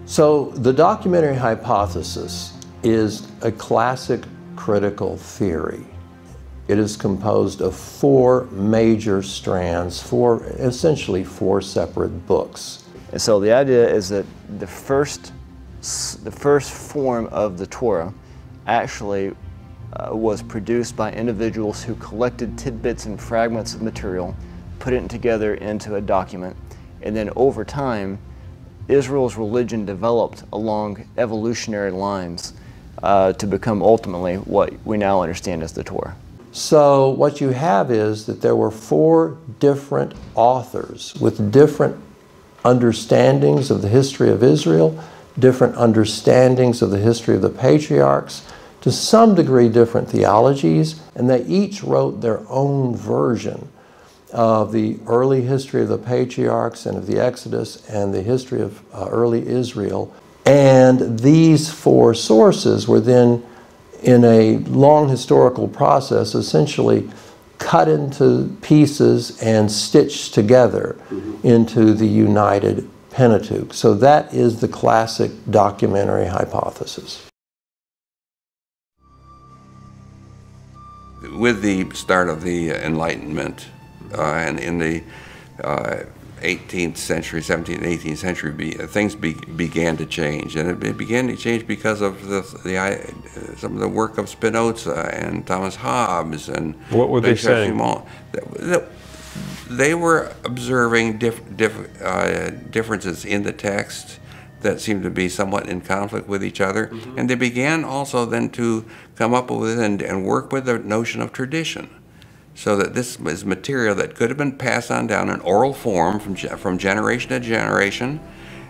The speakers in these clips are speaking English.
So the documentary hypothesis is a classic critical theory. It is composed of four major strands, essentially four separate books. And so the idea is that the first form of the Torah actually was produced by individuals who collected tidbits and fragments of material, put it together into a document, and then over time Israel's religion developed along evolutionary lines to become ultimately what we now understand as the Torah. So what you have is that there were four different authors with different understandings of the history of Israel, different understandings of the history of the patriarchs, to some degree different theologies, and they each wrote their own version of the early history of the patriarchs and of the Exodus and the history of early Israel. And these four sources were then, in a long historical process, essentially cut into pieces and stitched together into the united Pentateuch. So that is the classic documentary hypothesis. With the start of the Enlightenment, and in the 18th century, 17th, 18th century, things began to change, and it began to change because of some of the work of Spinoza and Thomas Hobbes and what were they saying? They were observing differences in the text that seemed to be somewhat in conflict with each other, and they began also then to come up with and work with the notion of tradition. So that this was material that could have been passed on down in oral form from generation to generation,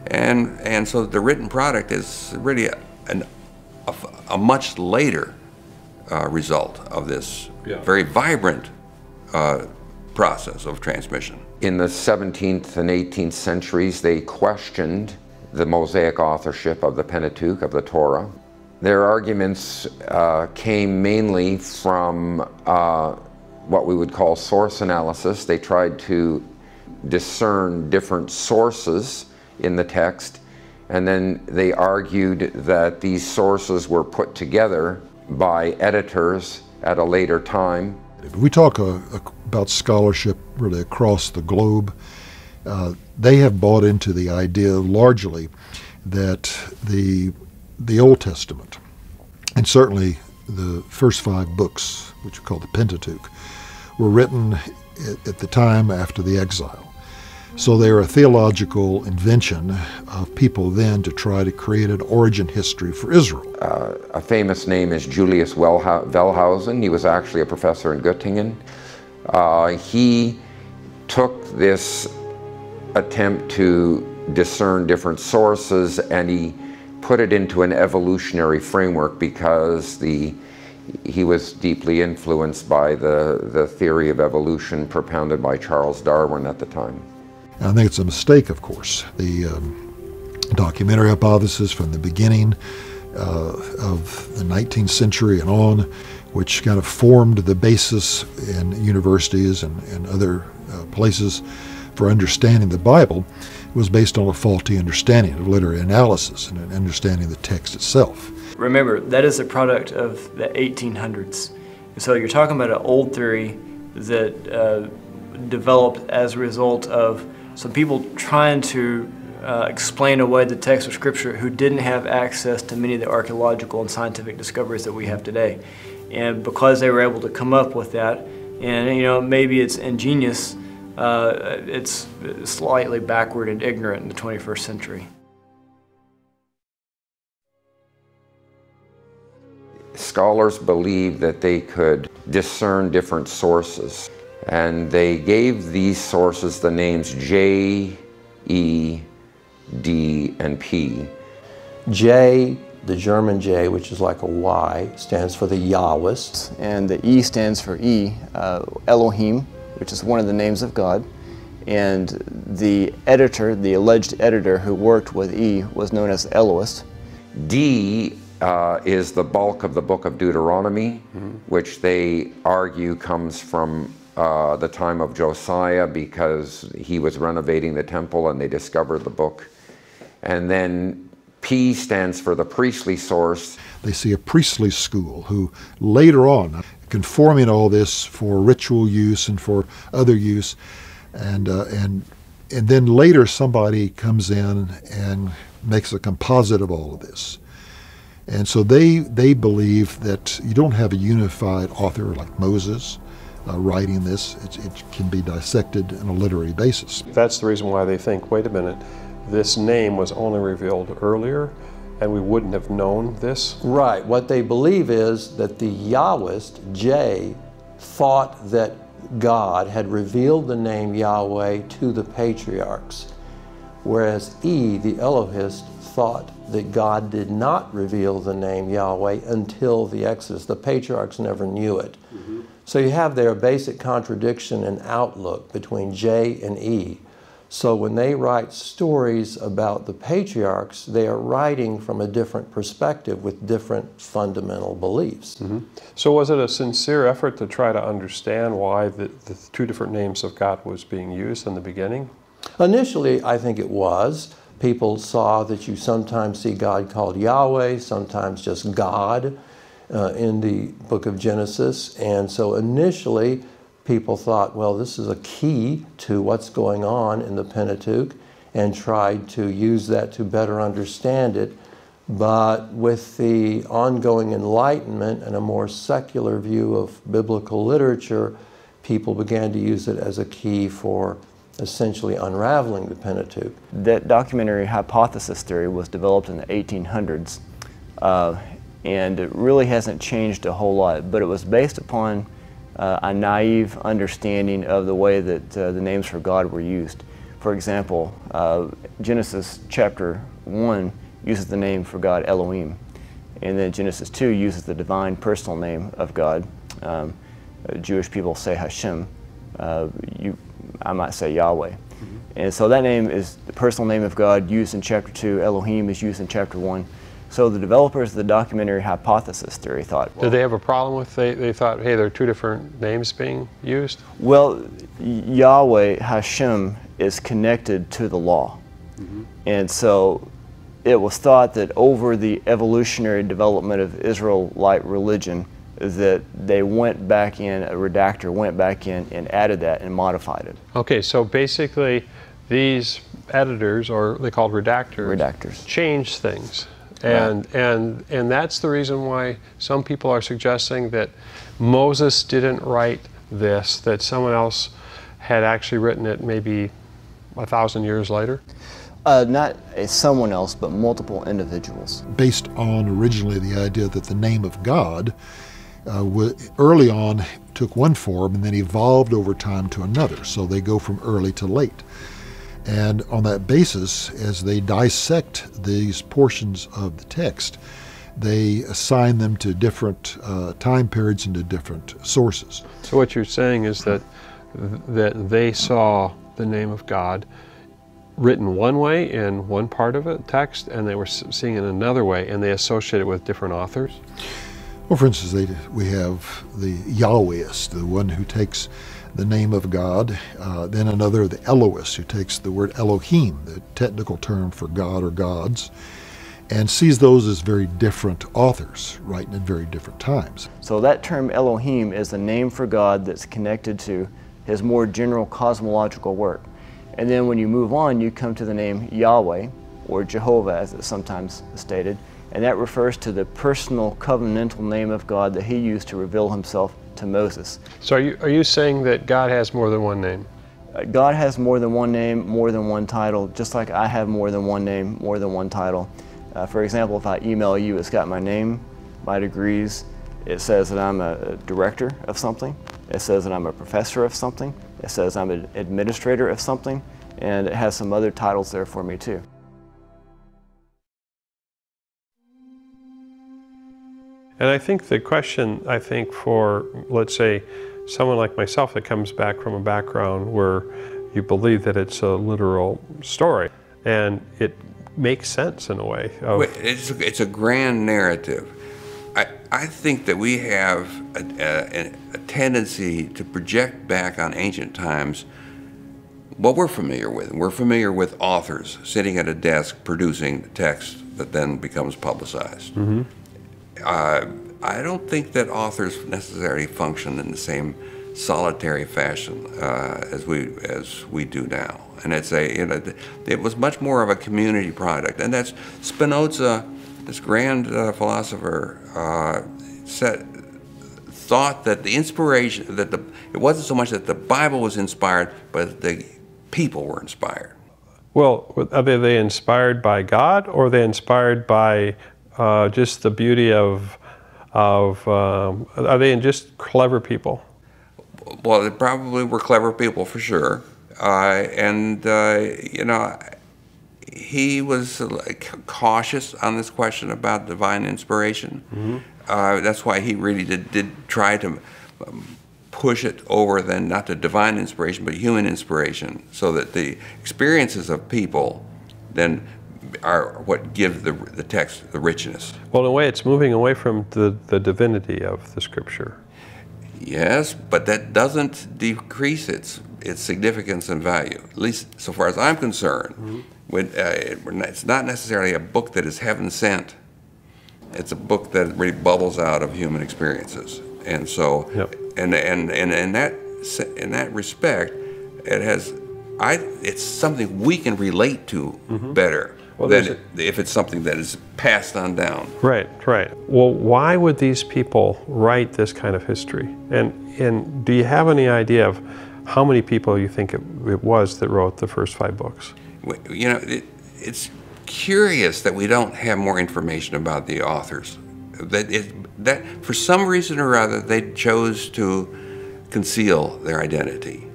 and so the written product is really a much later result of this very vibrant process of transmission. In the 17th and 18th centuries, they questioned the Mosaic authorship of the Pentateuch, of the Torah. Their arguments came mainly from what we would call source analysis. They tried to discern different sources in the text, and then they argued that these sources were put together by editors at a later time. We talk about scholarship really across the globe. They have bought into the idea largely that the Old Testament, and certainly the first 5 books, which are called the Pentateuch, were written at the time after the exile. So they're a theological invention of people then to try to create an origin history for Israel. A famous name is Julius Wellhausen. He was actually a professor in Göttingen. He took this attempt to discern different sources and he put it into an evolutionary framework because he was deeply influenced by the theory of evolution propounded by Charles Darwin at the time. I think it's a mistake, of course. The documentary hypothesis from the beginning of the 19th century and on, which kind of formed the basis in universities and other places for understanding the Bible, was based on a faulty understanding of literary analysis and an understanding of the text itself. Remember, that is a product of the 1800s. So you're talking about an old theory that developed as a result of some people trying to explain away the text of Scripture who didn't have access to many of the archaeological and scientific discoveries that we have today. And because they were able to come up with that, and maybe it's ingenious, it's slightly backward and ignorant in the 21st century. Scholars believed that they could discern different sources, and they gave these sources the names J, E, D, and P. J, the German J, which is like a Y, stands for the Yahwists. And the E stands for E, Elohim, which is one of the names of God. And the editor, the alleged editor who worked with E, was known as Elohist. D is the bulk of the book of Deuteronomy, which they argue comes from the time of Josiah because he was renovating the temple and they discovered the book. And then P stands for the priestly source. They see a priestly school who later on, conforming all this for ritual use and for other use, and then later somebody comes in and makes a composite of all of this. And so they believe that you don't have a unified author like Moses writing this. It can be dissected on a literary basis. That's the reason why they think, wait a minute, this name was only revealed earlier and we wouldn't have known this? Right. What they believe is that the Yahwist, J, thought that God had revealed the name Yahweh to the patriarchs, whereas E, the Elohist, thought that God did not reveal the name Yahweh until the Exodus. The patriarchs never knew it. Mm-hmm. So you have there a basic contradiction in outlook between J and E. So when they write stories about the patriarchs, they are writing from a different perspective with different fundamental beliefs. Mm-hmm. So was it a sincere effort to try to understand why the two different names of God was being used in the beginning? Initially, I think it was. People saw that you sometimes see God called Yahweh, sometimes just God in the book of Genesis. And so initially, people thought, well, this is a key to what's going on in the Pentateuch, and tried to use that to better understand it. But with the ongoing enlightenment and a more secular view of biblical literature, people began to use it as a key for essentially unraveling the Pentateuch. That documentary hypothesis theory was developed in the 1800s, and it really hasn't changed a whole lot, but it was based upon a naive understanding of the way that the names for God were used. For example, Genesis chapter 1 uses the name for God Elohim, and then Genesis 2 uses the divine personal name of God. Jewish people say Hashem. I might say Yahweh. Mm-hmm. And so that name is the personal name of God used in chapter 2. Elohim is used in chapter 1. So the developers of the documentary hypothesis theory thought, well, did they have a problem with they thought, hey, there are two different names being used? Well, Yahweh, Hashem, is connected to the law. Mm-hmm. And so it was thought that over the evolutionary development of Israelite religion, that they went back in, a redactor went back in and added that and modified it. Okay, so basically these editors, or they called redactors, changed things. And, right. and that's the reason why some people are suggesting that Moses didn't write this, that someone else had actually written it maybe 1,000 years later? Not someone else, but multiple individuals. Based on originally the idea that the name of God early on took one form and then evolved over time to another. So they go from early to late. And on that basis, as they dissect these portions of the text, they assign them to different time periods and to different sources. So what you're saying is that they saw the name of God written one way in one part of a text, and they were seeing it another way, and they associate it with different authors? Well, for instance, we have the Yahwehist, the one who takes the name of God, then another, the Elohist, who takes the word Elohim, the technical term for God or gods, and sees those as very different authors, writing at very different times. So that term Elohim is the name for God that's connected to his more general cosmological work. And then when you move on, you come to the name Yahweh, or Jehovah as it's sometimes stated, and that refers to the personal covenantal name of God that he used to reveal himself to Moses. So are you saying that God has more than one name? God has more than one name, more than one title, just like I have more than one name, more than one title. For example, if I email you, it's got my name, my degrees, it says that I'm a director of something, it says that I'm a professor of something, it says I'm an administrator of something, and it has some other titles there for me too. And I think the question, for, let's say, someone like myself that comes back from a background where you believe that it's a literal story, and it makes sense in a way. It's a grand narrative. I think that we have a tendency to project back on ancient times what we're familiar with. We're familiar with authors sitting at a desk producing text that then becomes publicized. I don't think that authors necessarily function in the same solitary fashion as we do now. And it's it was much more of a community product. And that's Spinoza, this grand philosopher, thought that the inspiration, it wasn't so much that the Bible was inspired, but the people were inspired. Well, are they inspired by God, or are they inspired by just the beauty of are they just clever people? Well, they probably were clever people for sure. You know, he was cautious on this question about divine inspiration. That's why he really did try to push it over then not to divine inspiration but human inspiration, so that the experiences of people then are what give the text the richness. Well, in a way, it's moving away from the divinity of the Scripture. Yes, but that doesn't decrease its significance and value, at least so far as I'm concerned. It's not necessarily a book that is heaven sent. It's a book that really bubbles out of human experiences, and so, and in that respect, it's something we can relate to better than if it's something that is passed on down. Right, right. Well, why would these people write this kind of history? And do you have any idea of how many people you think it was that wrote the first 5 books? You know, it's curious that we don't have more information about the authors. That for some reason or other they chose to conceal their identity.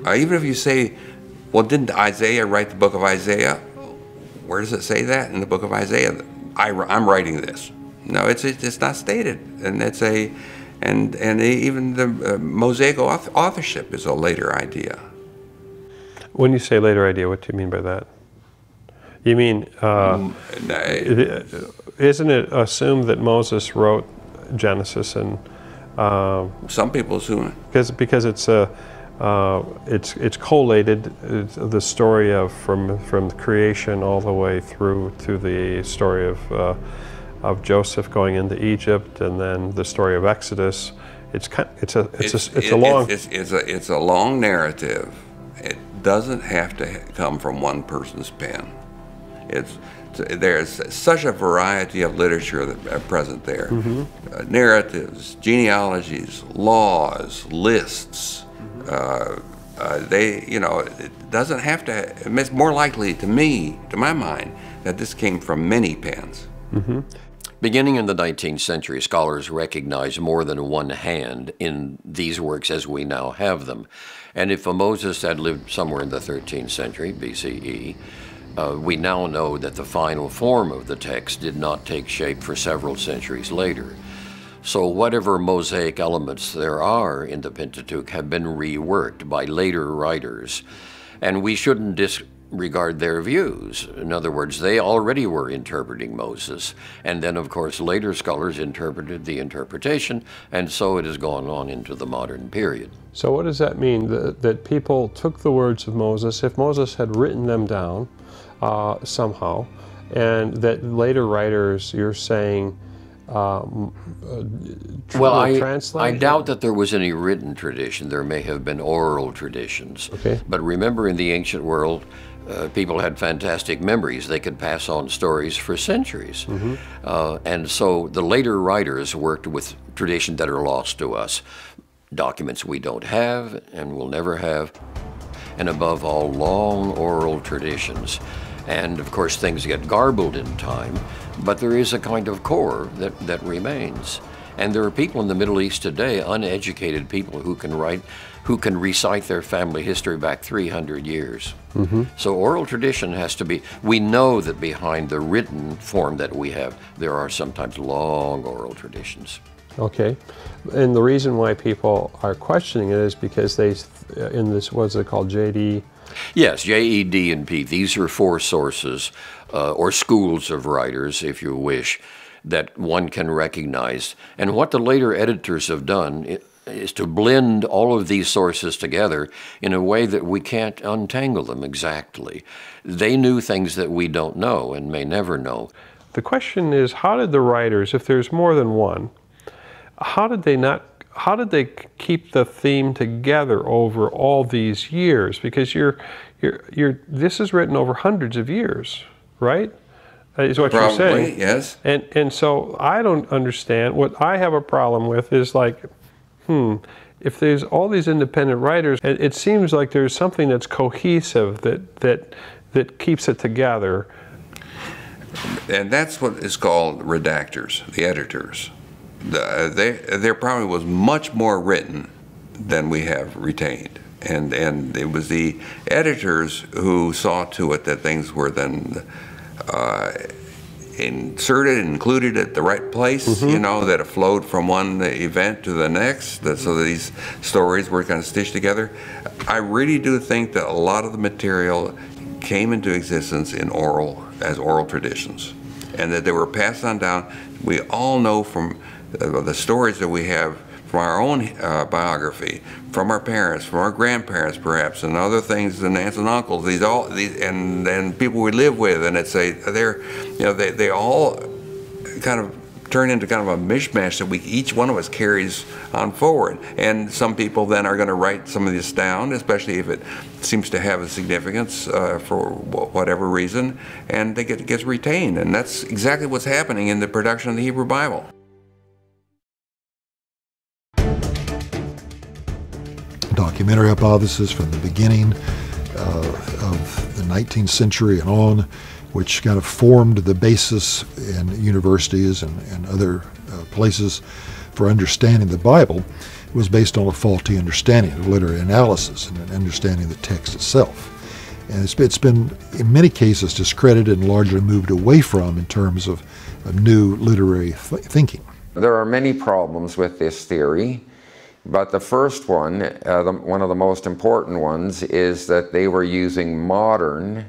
Even if you say, well, didn't Isaiah write the book of Isaiah? Where does it say that in the book of Isaiah? I'm writing this. No, it's not stated, and even the Mosaic authorship is a later idea. When you say later idea, what do you mean by that? You mean, isn't it assumed that Moses wrote Genesis and? Some people assume it. Because it's collated, the story of from creation all the way through to the story of Joseph going into Egypt, and then the story of Exodus. It's a long narrative. It doesn't have to come from one person's pen. There's such a variety of literature that present there. Narratives, genealogies, laws, lists. It doesn't have to. It's more likely to my mind, that this came from many pens. Beginning in the 19th century, scholars recognized more than one hand in these works as we now have them. And if Moses had lived somewhere in the 13th century, BCE, we now know that the final form of the text did not take shape for several centuries later. So whatever Mosaic elements there are in the Pentateuch have been reworked by later writers, and we shouldn't disregard their views. In other words, they already were interpreting Moses, and then of course later scholars interpreted the interpretation, and so it has gone on into the modern period. So what does that mean, that people took the words of Moses, if Moses had written them down somehow, and that later writers, you're saying, well, I doubt that there was any written tradition. There may have been oral traditions. Okay. But remember, in the ancient world, people had fantastic memories. They could pass on stories for centuries. And so the later writers worked with traditions that are lost to us, documents we don't have and will never have, and above all, long oral traditions. And of course, things get garbled in time, but there is a kind of core that remains. And there are people in the Middle East today, uneducated people, who can write, who can recite their family history back 300 years. So oral tradition has to be, we know that behind the written form that we have, there are sometimes long oral traditions. Okay, and the reason why people are questioning it is because they, in this, what's it called, JD? Yes, J, E, D, and P. These are 4 sources, or schools of writers, if you wish, that one can recognize. And what the later editors have done is to blend all of these sources together in a way that we can't untangle them exactly. They knew things that we don't know and may never know. The question is, how did the writers, if there's more than one, how did they keep the theme together over all these years? Because this is written over hundreds of years, right? Is what Probably, you're saying. Yes. And so I don't understand. What I have a problem with is like, if there's all these independent writers, it seems like there's something that's cohesive that keeps it together. And that's what is called redactors, the editors. There probably was much more written than we have retained. And it was the editors who saw to it that things were then inserted and included at the right place, you know, that it flowed from one event to the next, so that these stories were kind of stitched together. I really do think that a lot of the material came into existence in as oral traditions, and that they were passed on down. We all know from the stories that we have from our own biography, from our parents, from our grandparents perhaps, and other things, and aunts and uncles, and people we live with, and they all kind of turn into kind of a mishmash that each one of us carries on forward. And some people then are going to write some of this down, especially if it seems to have a significance for whatever reason, and it gets retained. And that's exactly what's happening in the production of the Hebrew Bible. Documentary hypothesis from the beginning of the 19th century and on, which kind of formed the basis in universities and other places for understanding the Bible, was based on a faulty understanding of literary analysis and an understanding of the text itself. And it's been, in many cases, discredited and largely moved away from in terms of new literary thinking. There are many problems with this theory. But the first one, one of the most important ones, is that they were using modern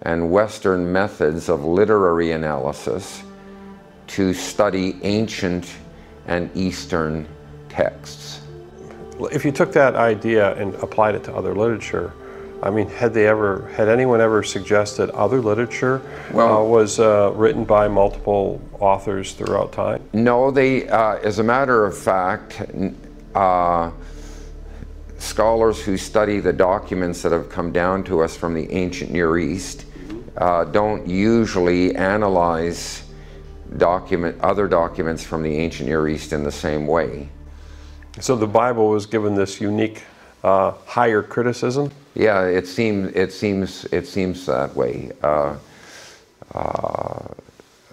and Western methods of literary analysis to study ancient and Eastern texts. If you took that idea and applied it to other literature, I mean, had anyone ever suggested other literature was written by multiple authors throughout time? No, as a matter of fact, scholars who study the documents that have come down to us from the ancient Near East don't usually analyze other documents from the ancient Near East in the same way. So the Bible was given this unique higher criticism? Yeah, it seems that way.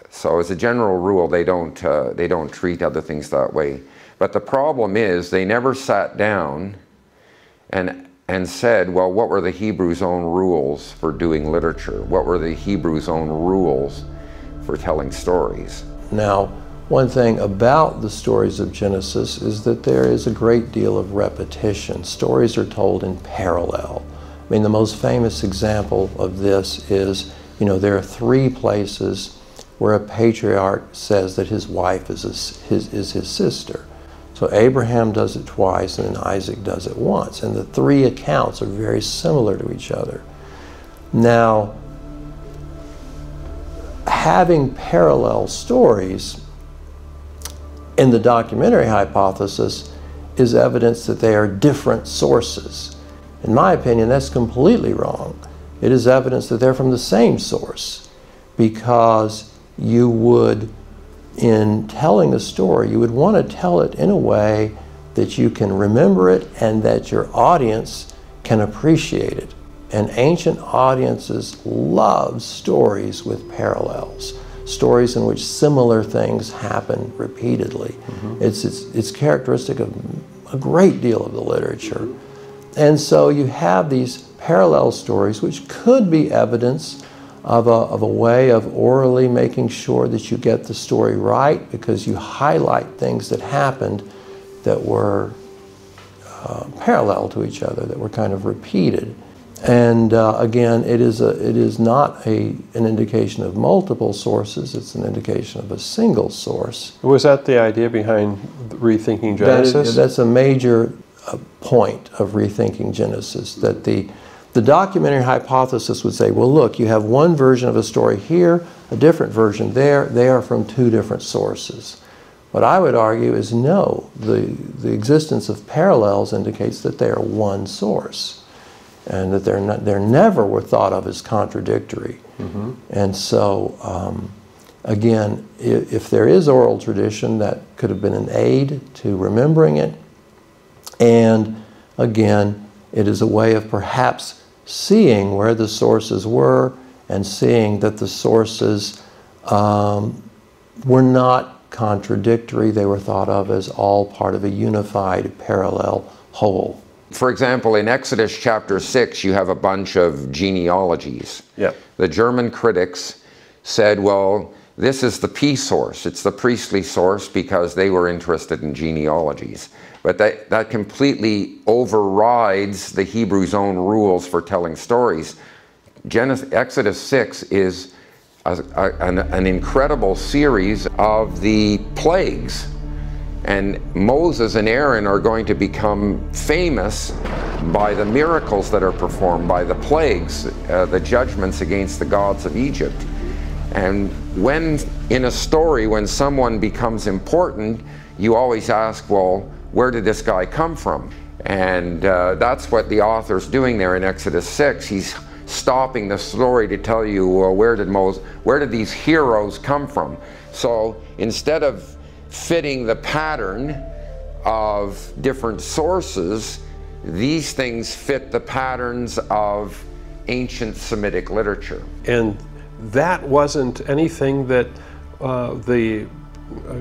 So as a general rule, they don't treat other things that way. But the problem is they never sat down and said, well, what were the Hebrews' own rules for doing literature? What were the Hebrews' own rules for telling stories? Now, one thing about the stories of Genesis is that there is a great deal of repetition. Stories are told in parallel. I mean, the most famous example of this is, there are 3 places where a patriarch says that his wife is his sister. So Abraham does it twice, and then Isaac does it once. And the 3 accounts are very similar to each other. Now, having parallel stories in the documentary hypothesis is evidence that they are different sources. In my opinion, that's completely wrong. It is evidence that they're from the same source, because you would, in telling a story, you would want to tell it in a way that you can remember it and that your audience can appreciate it. And ancient audiences love stories with parallels, stories in which similar things happen repeatedly. It's characteristic of a great deal of the literature. And so you have these parallel stories, which could be evidence of a way of orally making sure that you get the story right, because you highlight things that happened that were parallel to each other, that were kind of repeated. And again, it is not an indication of multiple sources, it's an indication of a single source. Was that the idea behind rethinking Genesis? That's a major point of rethinking Genesis, that the documentary hypothesis would say, well, look, you have one version of a story here, a different version there, they are from two different sources. What I would argue is no, the existence of parallels indicates that they are one source, and that they're never were thought of as contradictory. Mm-hmm. And so, again, if there is oral tradition, that could have been an aid to remembering it. And again, it is a way of perhaps seeing where the sources were and seeing that the sources were not contradictory. They were thought of as all part of a unified, parallel whole. For example, in Exodus chapter 6, you have a bunch of genealogies. Yeah. The German critics said, well, this is the P source. It's the priestly source because they were interested in genealogies. But that completely overrides the Hebrew's own rules for telling stories. Exodus 6 is an incredible series of the plagues. And Moses and Aaron are going to become famous by the miracles that are performed, by the plagues, the judgments against the gods of Egypt. And when, in a story, when someone becomes important, you always ask, well, where did this guy come from? And that's what the author's doing there in Exodus 6. He's stopping the story to tell you, well, where did these heroes come from? So instead of fitting the pattern of different sources, these things fit the patterns of ancient Semitic literature. And that wasn't anything that the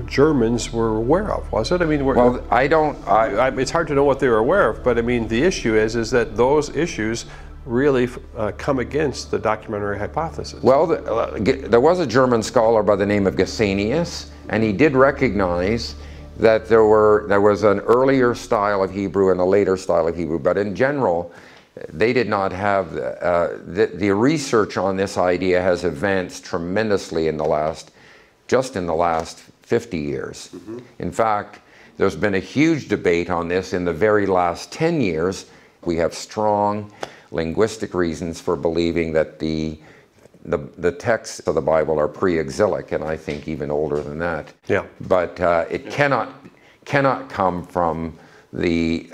Germans were aware of, was it? I mean, well, it's hard to know what they were aware of, but I mean, the issue is that those issues really come against the documentary hypothesis. Well, there was a German scholar by the name of Gesenius, and he did recognize that there was an earlier style of Hebrew and a later style of Hebrew, but in general, they did not have, the research on this idea has advanced tremendously just in the last 50 years. Mm-hmm. In fact, there's been a huge debate on this in the very last 10 years. We have strong linguistic reasons for believing that the texts of the Bible are pre-exilic, and I think even older than that. Yeah. But it cannot come from the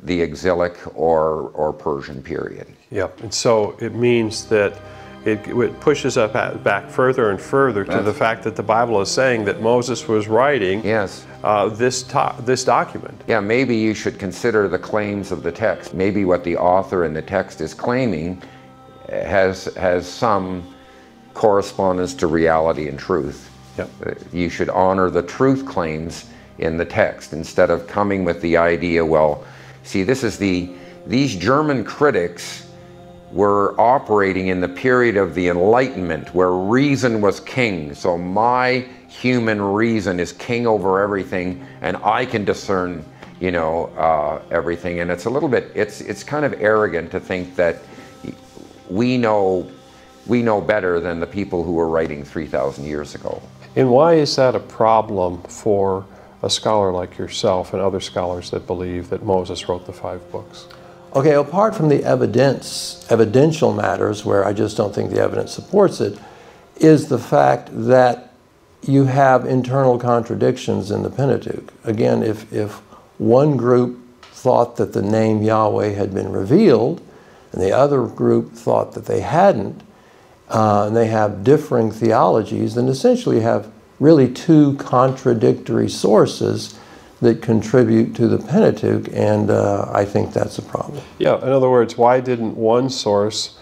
exilic or Persian period. Yeah, and so it means that it pushes us back further and further to the fact that the Bible is saying that Moses was writing this document. Yeah, maybe you should consider the claims of the text. Maybe what the author in the text is claiming has some correspondence to reality and truth. Yep. You should honor the truth claims in the text instead of coming with the idea, well, see, these German critics were operating in the period of the Enlightenment where reason was king. So my human reason is king over everything, and I can discern, everything. And it's a little bit, it's kind of arrogant to think that we know better than the people who were writing 3,000 years ago. And why is that a problem for a scholar like yourself and other scholars that believe that Moses wrote the 5 books? Okay, apart from the evidential matters where I just don't think the evidence supports it, is the fact that you have internal contradictions in the Pentateuch. Again, if one group thought that the name Yahweh had been revealed, and the other group thought that they hadn't, and they have differing theologies, then essentially you have really 2 contradictory sources that contribute to the Pentateuch, and I think that's a problem. Yeah, in other words, why didn't one source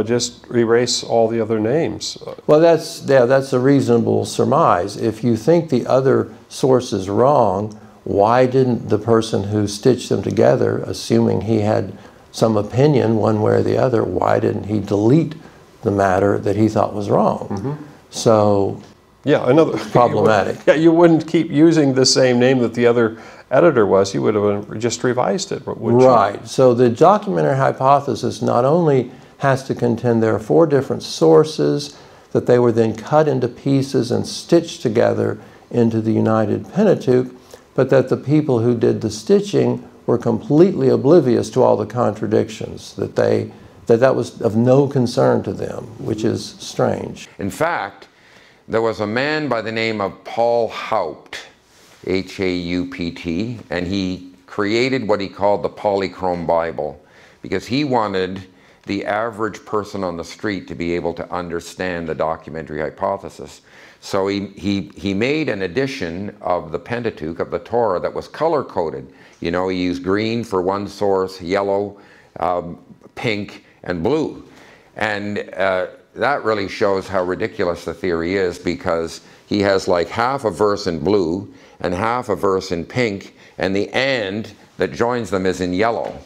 just erase all the other names? Well, that's a reasonable surmise. If you think the other source is wrong, why didn't the person who stitched them together, assuming he had some opinion one way or the other, why didn't he delete the matter that he thought was wrong? Mm-hmm. So, yeah, another problematic. You wouldn't keep using the same name that the other editor was, he would have just revised it, wouldn't you? Right. So the documentary hypothesis not only has to contend there are 4 different sources, that they were then cut into pieces and stitched together into the United Pentateuch, but that the people who did the stitching were completely oblivious to all the contradictions, that was of no concern to them, which is strange. In fact, there was a man by the name of Paul Haupt, H-A-U-P-T, and he created what he called the Polychrome Bible because he wanted the average person on the street to be able to understand the documentary hypothesis. So he made an edition of the Pentateuch, of the Torah, that was color-coded. You know, he used green for one source, yellow, pink, and blue. And that really shows how ridiculous the theory is, because he has like half a verse in blue and half a verse in pink, and the "and" that joins them is in yellow.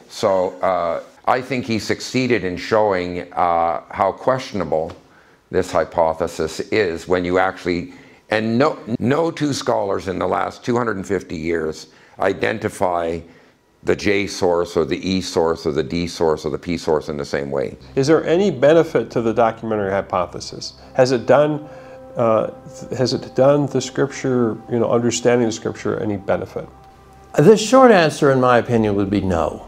So I think he succeeded in showing how questionable this hypothesis is when you actually, and no 2 scholars in the last 250 years identify the J source or the E source or the D source or the P source in the same way. Is there any benefit to the documentary hypothesis? Has it done the scripture, understanding the scripture, any benefit? The short answer, in my opinion, would be no.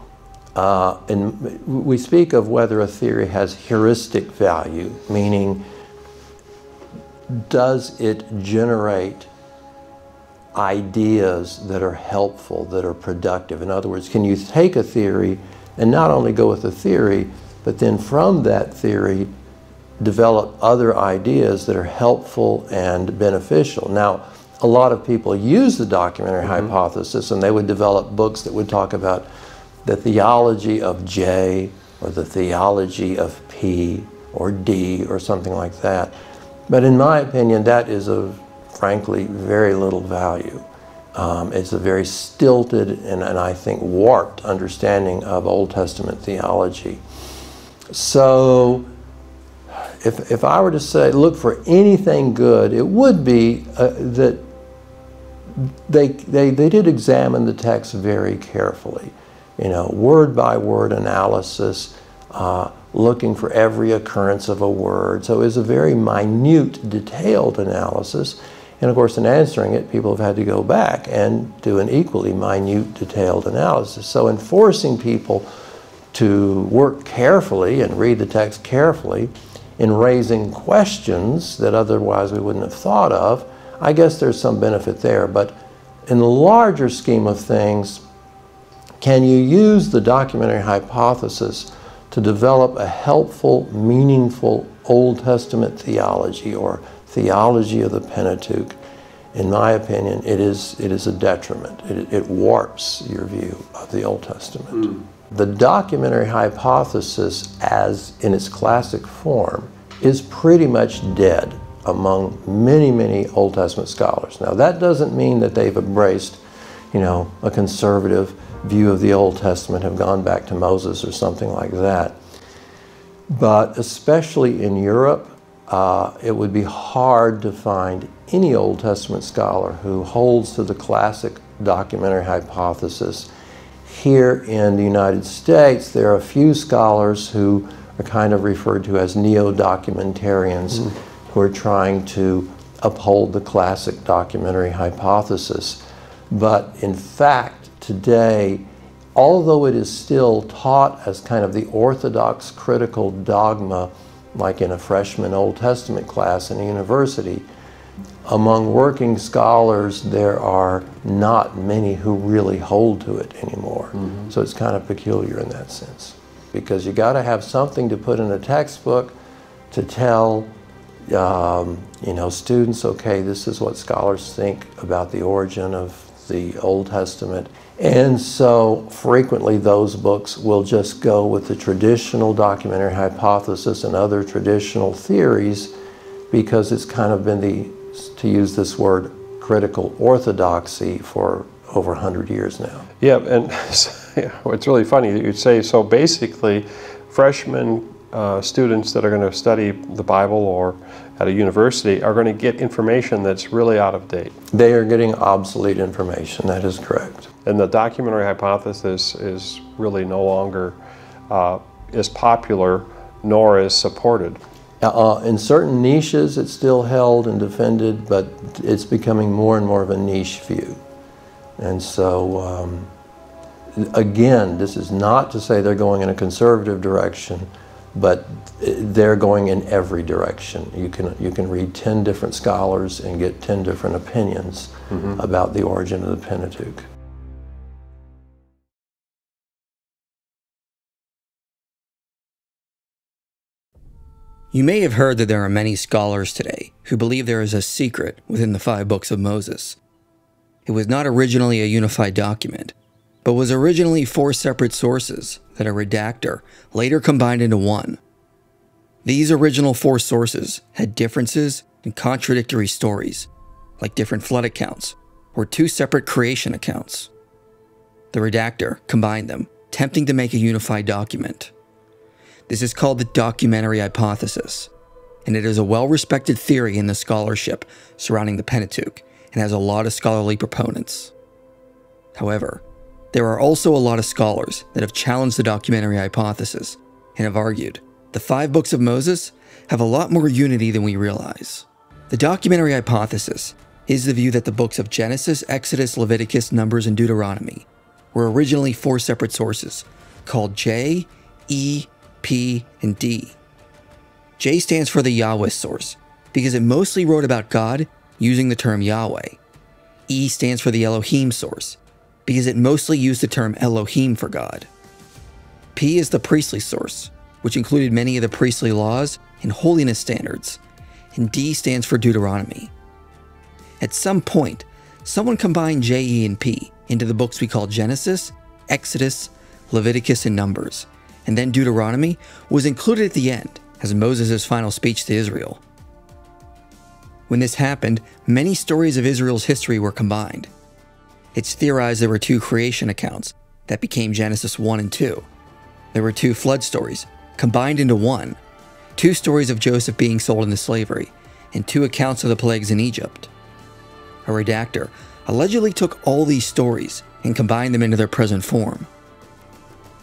And we speak of whether a theory has heuristic value, meaning does it generate ideas that are helpful, that are productive? In other words, can you take a theory and not only go with the theory, but then from that theory develop other ideas that are helpful and beneficial? Now, a lot of people use the documentary hypothesis, and they would develop books that would talk about the theology of J or the theology of P or D or something like that. But in my opinion, that is of, frankly, very little value. It's a very stilted and I think warped understanding of Old Testament theology. So if I were to say, look for anything good, it would be that they did examine the text very carefully. Word by word analysis, looking for every occurrence of a word. So it was a very minute, detailed analysis. And of course, in answering it, people have had to go back and do an equally minute, detailed analysis. So in forcing people to work carefully and read the text carefully, in raising questions that otherwise we wouldn't have thought of, I guess there's some benefit there. But in the larger scheme of things, can you use the documentary hypothesis to develop a helpful, meaningful Old Testament theology or theology of the Pentateuch? In my opinion, it is a detriment. It warps your view of the Old Testament. The documentary hypothesis, as in its classic form, is pretty much dead among many, many Old Testament scholars. Now, that doesn't mean that they've embraced, a conservative view of the Old Testament, have gone back to Moses or something like that. But especially in Europe, it would be hard to find any Old Testament scholar who holds to the classic documentary hypothesis. Here in the United States, there are a few scholars who are kind of referred to as neo-documentarians who are trying to uphold the classic documentary hypothesis. But in fact, today, although it is still taught as kind of the orthodox critical dogma, like in a freshman Old Testament class in a university, among working scholars, there are not many who really hold to it anymore. So it's kind of peculiar in that sense, because you got to have something to put in a textbook to tell students, okay, this is what scholars think about the origin of the Old Testament. And so frequently those books will just go with the traditional documentary hypothesis and other traditional theories, because it's kind of been to use this word, critical orthodoxy for over 100 years now. Yeah, and it's really funny that you'd say, so basically freshman students that are going to study the Bible or at a university are going to get information that's really out of date. They are getting obsolete information, that is correct. And the documentary hypothesis is really no longer as popular nor as supported. In certain niches it's still held and defended, but it's becoming more and more of a niche view. And so, again, this is not to say they're going in a conservative direction, but they're going in every direction. You can read 10 different scholars and get 10 different opinions about the origin of the Pentateuch. You may have heard that there are many scholars today who believe there is a secret within the 5 books of Moses. It was not originally a unified document, but was originally 4 separate sources that a redactor later combined into one. These original 4 sources had differences and contradictory stories, like different flood accounts or 2 separate creation accounts. The redactor combined them, attempting to make a unified document. This is called the Documentary Hypothesis, and it is a well-respected theory in the scholarship surrounding the Pentateuch and has a lot of scholarly proponents. However, there are also a lot of scholars that have challenged the Documentary Hypothesis and have argued the 5 books of Moses have a lot more unity than we realize. The Documentary Hypothesis is the view that the books of Genesis, Exodus, Leviticus, Numbers, and Deuteronomy were originally 4 separate sources called J, E, P, and D. J stands for the Yahweh source because it mostly wrote about God using the term Yahweh. E stands for the Elohim source because it mostly used the term Elohim for God. P is the priestly source, which included many of the priestly laws and holiness standards. And D stands for Deuteronomy. At some point, someone combined J, E, and P into the books we call Genesis, Exodus, Leviticus, and Numbers, and then Deuteronomy was included at the end as Moses' final speech to Israel. When this happened, many stories of Israel's history were combined. It's theorized there were 2 creation accounts that became Genesis 1 and 2. There were 2 flood stories combined into one, 2 stories of Joseph being sold into slavery, and 2 accounts of the plagues in Egypt. A redactor allegedly took all these stories and combined them into their present form.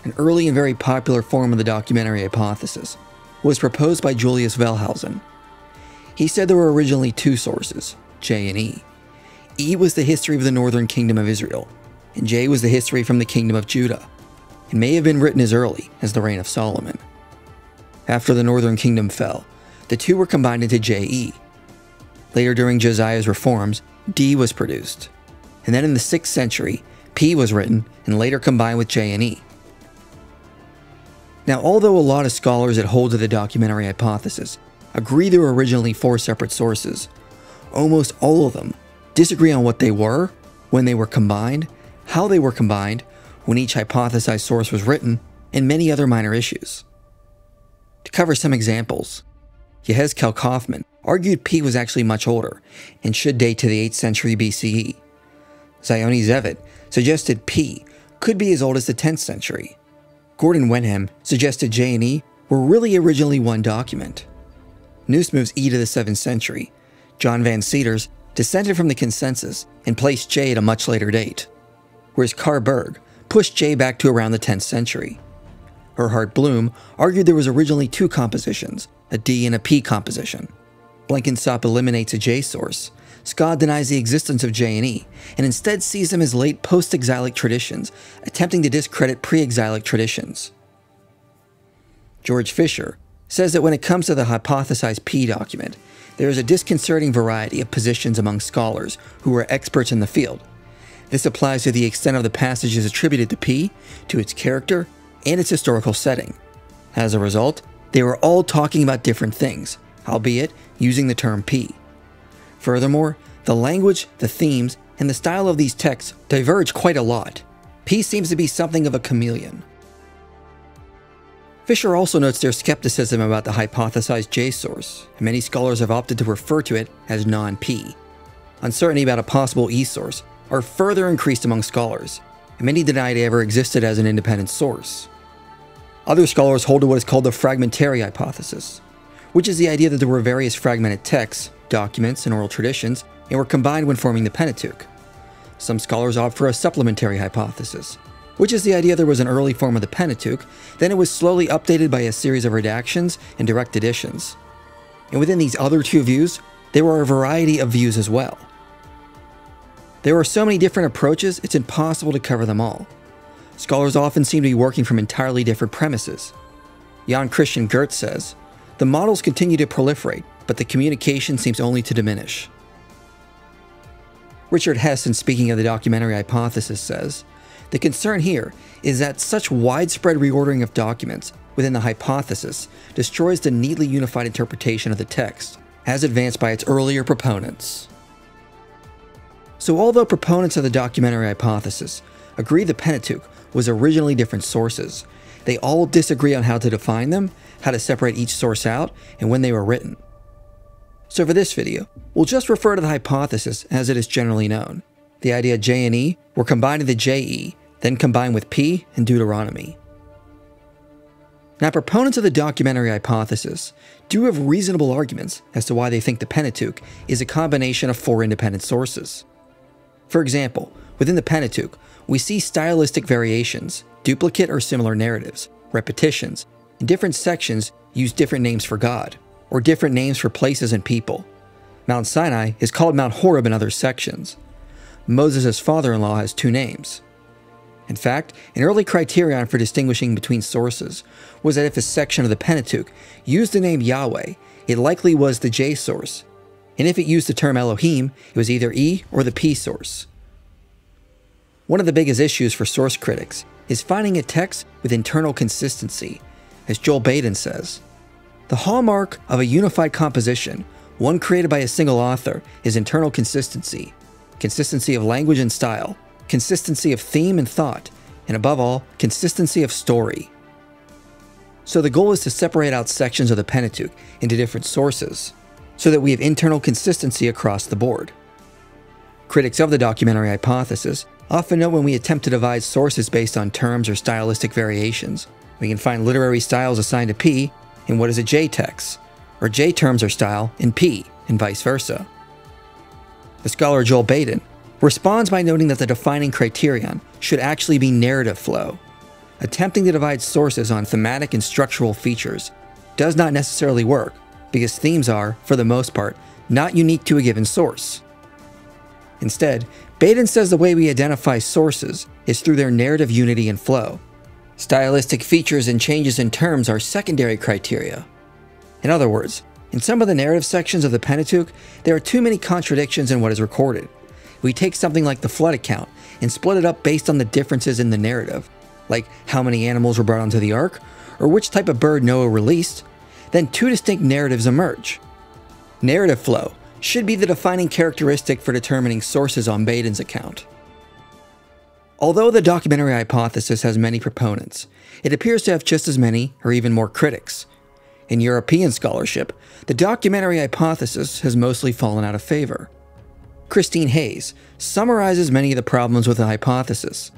An early and very popular form of the Documentary Hypothesis was proposed by Julius Wellhausen. He said there were originally 2 sources, J and E. E was the history of the northern kingdom of Israel, and J was the history from the kingdom of Judah. It may have been written as early as the reign of Solomon. After the northern kingdom fell, the 2 were combined into J-E. Later during Josiah's reforms, D was produced. And then in the 6th century, P was written and later combined with J and E. Now, although a lot of scholars that hold to the Documentary Hypothesis agree there were originally 4 separate sources, almost all of them disagree on what they were, when they were combined, how they were combined, when each hypothesized source was written, and many other minor issues. To cover some examples, Yehezkel Kaufman argued P was actually much older and should date to the 8th century BCE. Zioni Zevit suggested P could be as old as the 10th century. Gordon Wenham suggested J and E were really originally one document. Noose moves E to the 7th century. John Van Seters descended from the consensus and placed J at a much later date, whereas Carr Berg pushed J back to around the 10th century. Erhard Bloom argued there was originally 2 compositions, a D and a P composition. Blenkinsop eliminates a J source. Scott denies the existence of J and E, and instead sees them as late post-exilic traditions, attempting to discredit pre-exilic traditions. George Fisher says that when it comes to the hypothesized P document, there is a disconcerting variety of positions among scholars who are experts in the field. This applies to the extent of the passages attributed to P, to its character, and its historical setting. As a result, they were all talking about different things, albeit using the term P. Furthermore, the language, the themes, and the style of these texts diverge quite a lot. P seems to be something of a chameleon. Fisher also notes their skepticism about the hypothesized J source, and many scholars have opted to refer to it as non-P. Uncertainty about a possible E source are further increased among scholars, and many deny it ever existed as an independent source. Other scholars hold to what is called the fragmentary hypothesis, which is the idea that there were various fragmented texts, documents, and oral traditions, and were combined when forming the Pentateuch. Some scholars opt for a supplementary hypothesis, which is the idea there was an early form of the Pentateuch, then it was slowly updated by a series of redactions and direct additions. And within these other two views, there were a variety of views as well. There are so many different approaches, it's impossible to cover them all. Scholars often seem to be working from entirely different premises. Jan Christian Gertz says, "The models continue to proliferate, but the communication seems only to diminish." Richard Hess, in speaking of the documentary hypothesis, says, "The concern here is that such widespread reordering of documents within the hypothesis destroys the neatly unified interpretation of the text, as advanced by its earlier proponents." So although proponents of the documentary hypothesis agree the Pentateuch was originally different sources, they all disagree on how to define them, how to separate each source out, and when they were written. So for this video, we'll just refer to the hypothesis as it is generally known. The idea J and E were combined into JE, then combined with P and Deuteronomy. Now, proponents of the documentary hypothesis do have reasonable arguments as to why they think the Pentateuch is a combination of 4 independent sources. For example, within the Pentateuch, we see stylistic variations, duplicate or similar narratives, repetitions, and different sections use different names for God, or different names for places and people. Mount Sinai is called Mount Horeb in other sections. Moses' father-in-law has 2 names. In fact, an early criterion for distinguishing between sources was that if a section of the Pentateuch used the name Yahweh, it likely was the J source, and if it used the term Elohim, it was either E or the P source. One of the biggest issues for source critics is finding a text with internal consistency. As Joel Baden says, "The hallmark of a unified composition, one created by a single author, is internal consistency. Consistency of language and style, consistency of theme and thought, and above all, consistency of story." So the goal is to separate out sections of the Pentateuch into different sources, so that we have internal consistency across the board. Critics of the documentary hypothesis often note when we attempt to divide sources based on terms or stylistic variations, we can find literary styles assigned to P in what is a J text, or J terms or style in P, and vice versa. The scholar Joel Baden responds by noting that the defining criterion should actually be narrative flow. Attempting to divide sources on thematic and structural features does not necessarily work, because themes are, for the most part, not unique to a given source. Instead, Baden says the way we identify sources is through their narrative unity and flow. Stylistic features and changes in terms are secondary criteria. In other words, in some of the narrative sections of the Pentateuch, there are too many contradictions in what is recorded. We take something like the flood account and split it up based on the differences in the narrative, like how many animals were brought onto the ark, or which type of bird Noah released, then 2 distinct narratives emerge. Narrative flow should be the defining characteristic for determining sources on Baden's account. Although the documentary hypothesis has many proponents, it appears to have just as many, or even more, critics. In European scholarship, the documentary hypothesis has mostly fallen out of favor. Christine Hayes summarizes many of the problems with the hypothesis.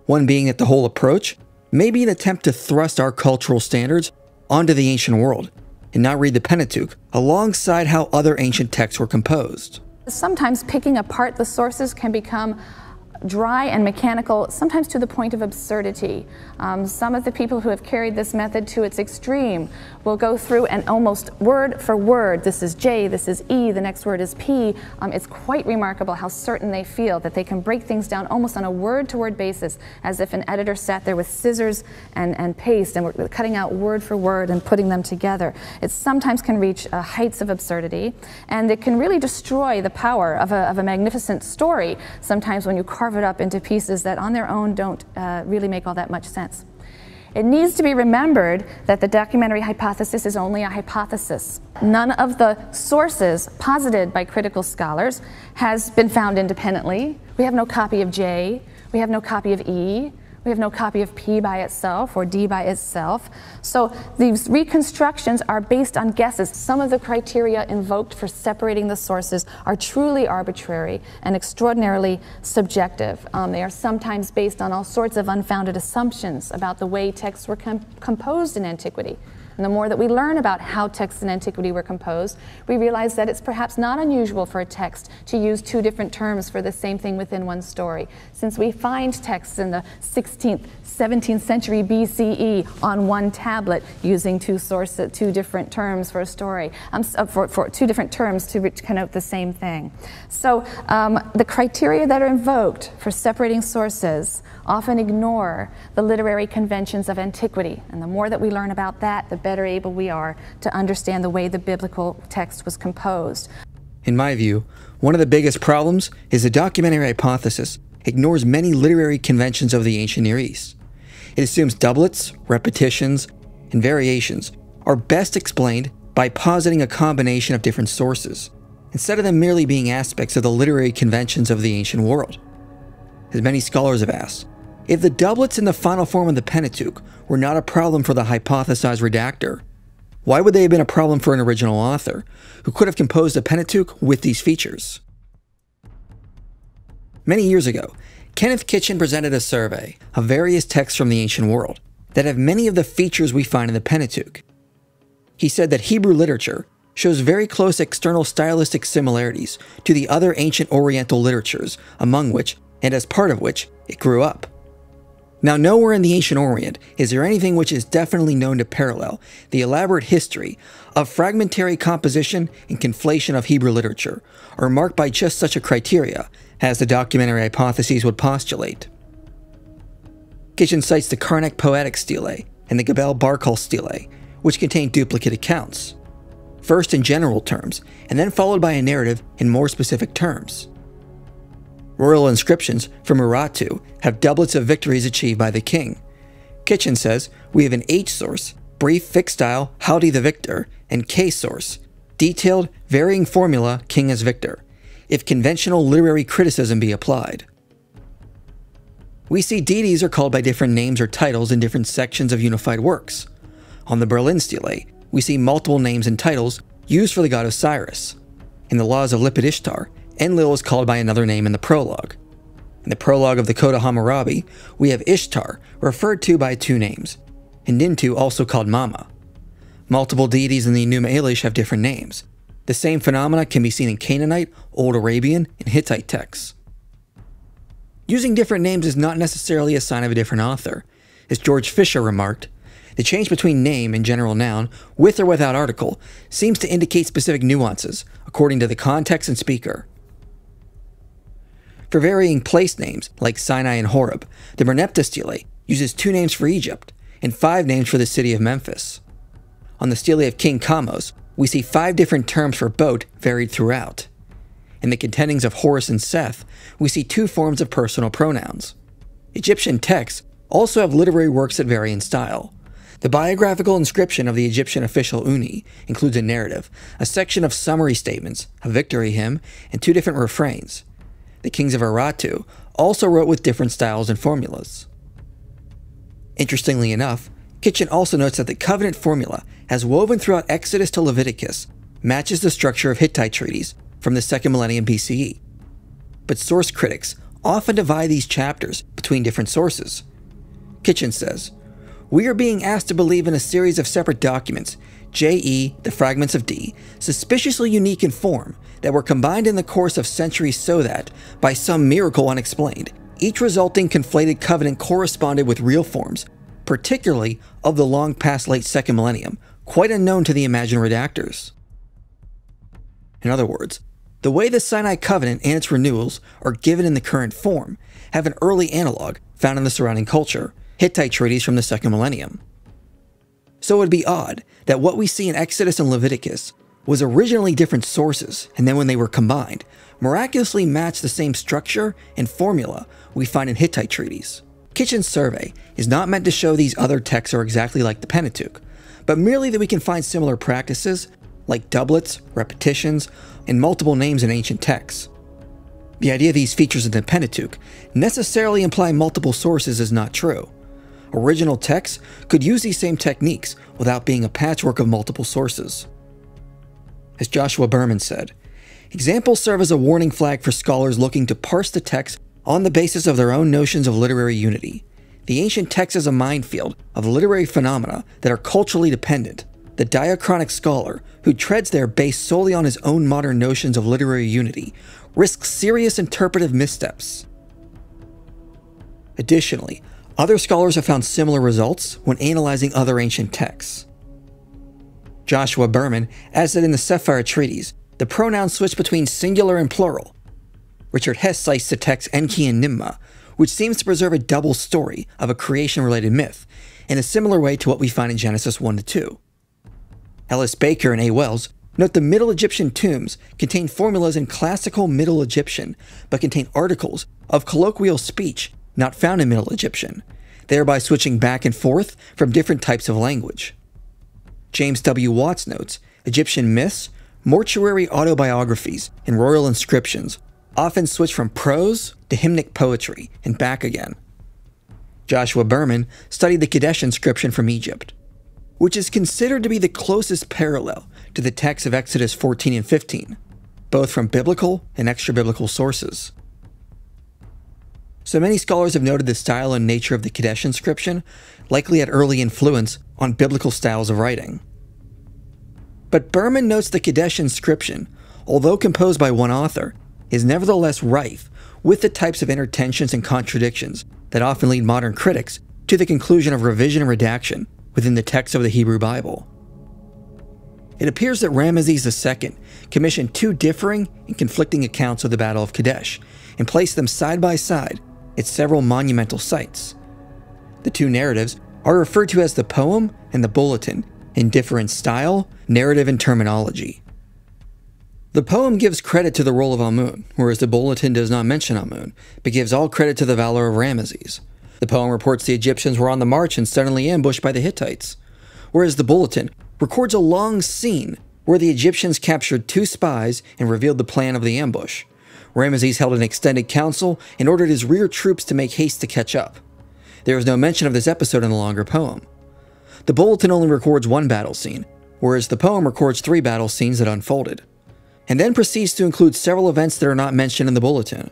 One being that the whole approach may be an attempt to thrust our cultural standards onto the ancient world, and not read the Pentateuch alongside how other ancient texts were composed. Sometimes picking apart the sources can become dry and mechanical, sometimes to the point of absurdity. Some of the people who have carried this method to its extreme will go through and almost word for word, this is J, this is E, the next word is P. It's quite remarkable how certain they feel that they can break things down almost on a word-to-word basis, as if an editor sat there with scissors and paste and were cutting out word for word and putting them together. It sometimes can reach heights of absurdity, and it can really destroy the power of a magnificent story sometimes when you carve it up into pieces that on their own don't really make all that much sense. It needs to be remembered that the documentary hypothesis is only a hypothesis. None of the sources posited by critical scholars has been found independently. We have no copy of J, we have no copy of E, we have no copy of P by itself or D by itself. So these reconstructions are based on guesses. Some of the criteria invoked for separating the sources are truly arbitrary and extraordinarily subjective. They are sometimes based on all sorts of unfounded assumptions about the way texts were composed in antiquity. And the more that we learn about how texts in antiquity were composed, we realize that it's perhaps not unusual for a text to use two different terms for the same thing within one story. Since we find texts in the 16th, 17th century BCE on one tablet using two different terms for a story, for two different terms to connote the same thing. So the criteria that are invoked for separating sources often ignore the literary conventions of antiquity. And the more that we learn about that, the better able we are to understand the way the biblical text was composed. In my view, one of the biggest problems is the documentary hypothesis ignores many literary conventions of the ancient Near East. It assumes doublets, repetitions, and variations are best explained by positing a combination of different sources, instead of them merely being aspects of the literary conventions of the ancient world. As many scholars have asked, if the doublets in the final form of the Pentateuch were not a problem for the hypothesized redactor, why would they have been a problem for an original author, who could have composed a Pentateuch with these features? Many years ago, Kenneth Kitchen presented a survey of various texts from the ancient world that have many of the features we find in the Pentateuch. He said that Hebrew literature shows very close external stylistic similarities to the other ancient Oriental literatures, among which, and as part of which, it grew up. Now, nowhere in the ancient Orient is there anything which is definitely known to parallel the elaborate history of fragmentary composition and conflation of Hebrew literature, or marked by just such a criteria as the documentary hypotheses would postulate. Kitchen cites the Karnak Poetic Stele and the Gebel Barkal Stele, which contain duplicate accounts, first in general terms, and then followed by a narrative in more specific terms. Royal inscriptions from Urartu have doublets of victories achieved by the king. Kitchen says we have an H source, brief fixed style, Howdy the Victor, and K source, detailed, varying formula, king as victor, if conventional literary criticism be applied. We see deities are called by different names or titles in different sections of unified works. On the Berlin Stele, we see multiple names and titles used for the god Osiris. In the Laws of Lipit Ishtar, Enlil is called by another name in the prologue. In the prologue of the Coda Hammurabi, we have Ishtar, referred to by two names, and Nintu, also called Mama. Multiple deities in the Enuma Elish have different names. The same phenomena can be seen in Canaanite, Old Arabian, and Hittite texts. Using different names is not necessarily a sign of a different author. As George Fisher remarked, the change between name and general noun, with or without article, seems to indicate specific nuances, according to the context and speaker. For varying place names, like Sinai and Horeb, the Merneptah Stele uses 2 names for Egypt, and 5 names for the city of Memphis. On the Stele of King Kamos, we see 5 different terms for boat varied throughout. In the contendings of Horus and Seth, we see 2 forms of personal pronouns. Egyptian texts also have literary works that vary in style. The biographical inscription of the Egyptian official Uni includes a narrative, a section of summary statements, a victory hymn, and 2 different refrains. The kings of Urartu also wrote with different styles and formulas. Interestingly enough, Kitchen also notes that the covenant formula, as woven throughout Exodus to Leviticus, matches the structure of Hittite treaties from the 2nd millennium BCE. But source critics often divide these chapters between different sources. Kitchen says, "We are being asked to believe in a series of separate documents, J.E., the fragments of D, suspiciously unique in form, that were combined in the course of centuries so that, by some miracle unexplained, each resulting conflated covenant corresponded with real forms, particularly of the long past late 2nd millennium, quite unknown to the imagined redactors." In other words, the way the Sinai covenant and its renewals are given in the current form have an early analog found in the surrounding culture, Hittite treaties from the 2nd millennium. So it would be odd that what we see in Exodus and Leviticus was originally different sources, and then when they were combined, miraculously matched the same structure and formula we find in Hittite treaties. Kitchen's survey is not meant to show these other texts are exactly like the Pentateuch, but merely that we can find similar practices like doublets, repetitions, and multiple names in ancient texts. The idea these features in the Pentateuch necessarily imply multiple sources is not true. Original texts could use these same techniques without being a patchwork of multiple sources. As Joshua Berman said, examples serve as a warning flag for scholars looking to parse the text on the basis of their own notions of literary unity. the ancient text is a minefield of literary phenomena that are culturally dependent. The diachronic scholar, who treads there based solely on his own modern notions of literary unity, risks serious interpretive missteps. Additionally, other scholars have found similar results when analyzing other ancient texts. Joshua Berman adds that in the Sephira treatise, the pronouns switch between singular and plural. Richard Hess cites the text Enki and Nimma, which seems to preserve a double story of a creation-related myth, in a similar way to what we find in Genesis 1-2. Ellis Baker and A. Wells note the Middle Egyptian tombs contain formulas in classical Middle Egyptian, but contain articles of colloquial speech not found in Middle Egyptian, thereby switching back and forth from different types of language. James W. Watts notes Egyptian myths, mortuary autobiographies, and royal inscriptions often switch from prose to hymnic poetry and back again. Joshua Berman studied the Kadesh inscription from Egypt, which is considered to be the closest parallel to the texts of Exodus 14 and 15, both from biblical and extra-biblical sources. So many scholars have noted the style and nature of the Kadesh inscription likely had early influence on biblical styles of writing. But Berman notes the Kadesh inscription, although composed by one author, is nevertheless rife with the types of intertensions and contradictions that often lead modern critics to the conclusion of revision and redaction within the text of the Hebrew Bible. It appears that Ramesses II commissioned two differing and conflicting accounts of the Battle of Kadesh and placed them side by side at several monumental sites. The two narratives are referred to as the poem and the bulletin in different style, narrative, and terminology. The poem gives credit to the role of Amun, whereas the bulletin does not mention Amun, but gives all credit to the valor of Ramesses. The poem reports the Egyptians were on the march and suddenly ambushed by the Hittites, whereas the bulletin records a long scene where the Egyptians captured two spies and revealed the plan of the ambush. Ramesses held an extended council and ordered his rear troops to make haste to catch up. There is no mention of this episode in the longer poem. The bulletin only records one battle scene, whereas the poem records 3 battle scenes that unfolded, and then proceeds to include several events that are not mentioned in the bulletin.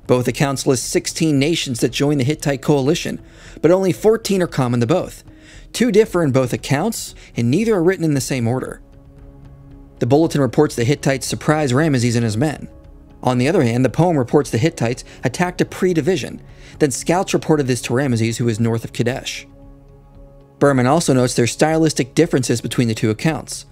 Both accounts list 16 nations that joined the Hittite coalition, but only 14 are common to both. 2 differ in both accounts, and neither are written in the same order. The bulletin reports the Hittites surprised Ramesses and his men. On the other hand, the poem reports the Hittites attacked a pre-division, then scouts reported this to Ramesses, who is north of Kadesh. Berman also notes there are stylistic differences between the 2 accounts.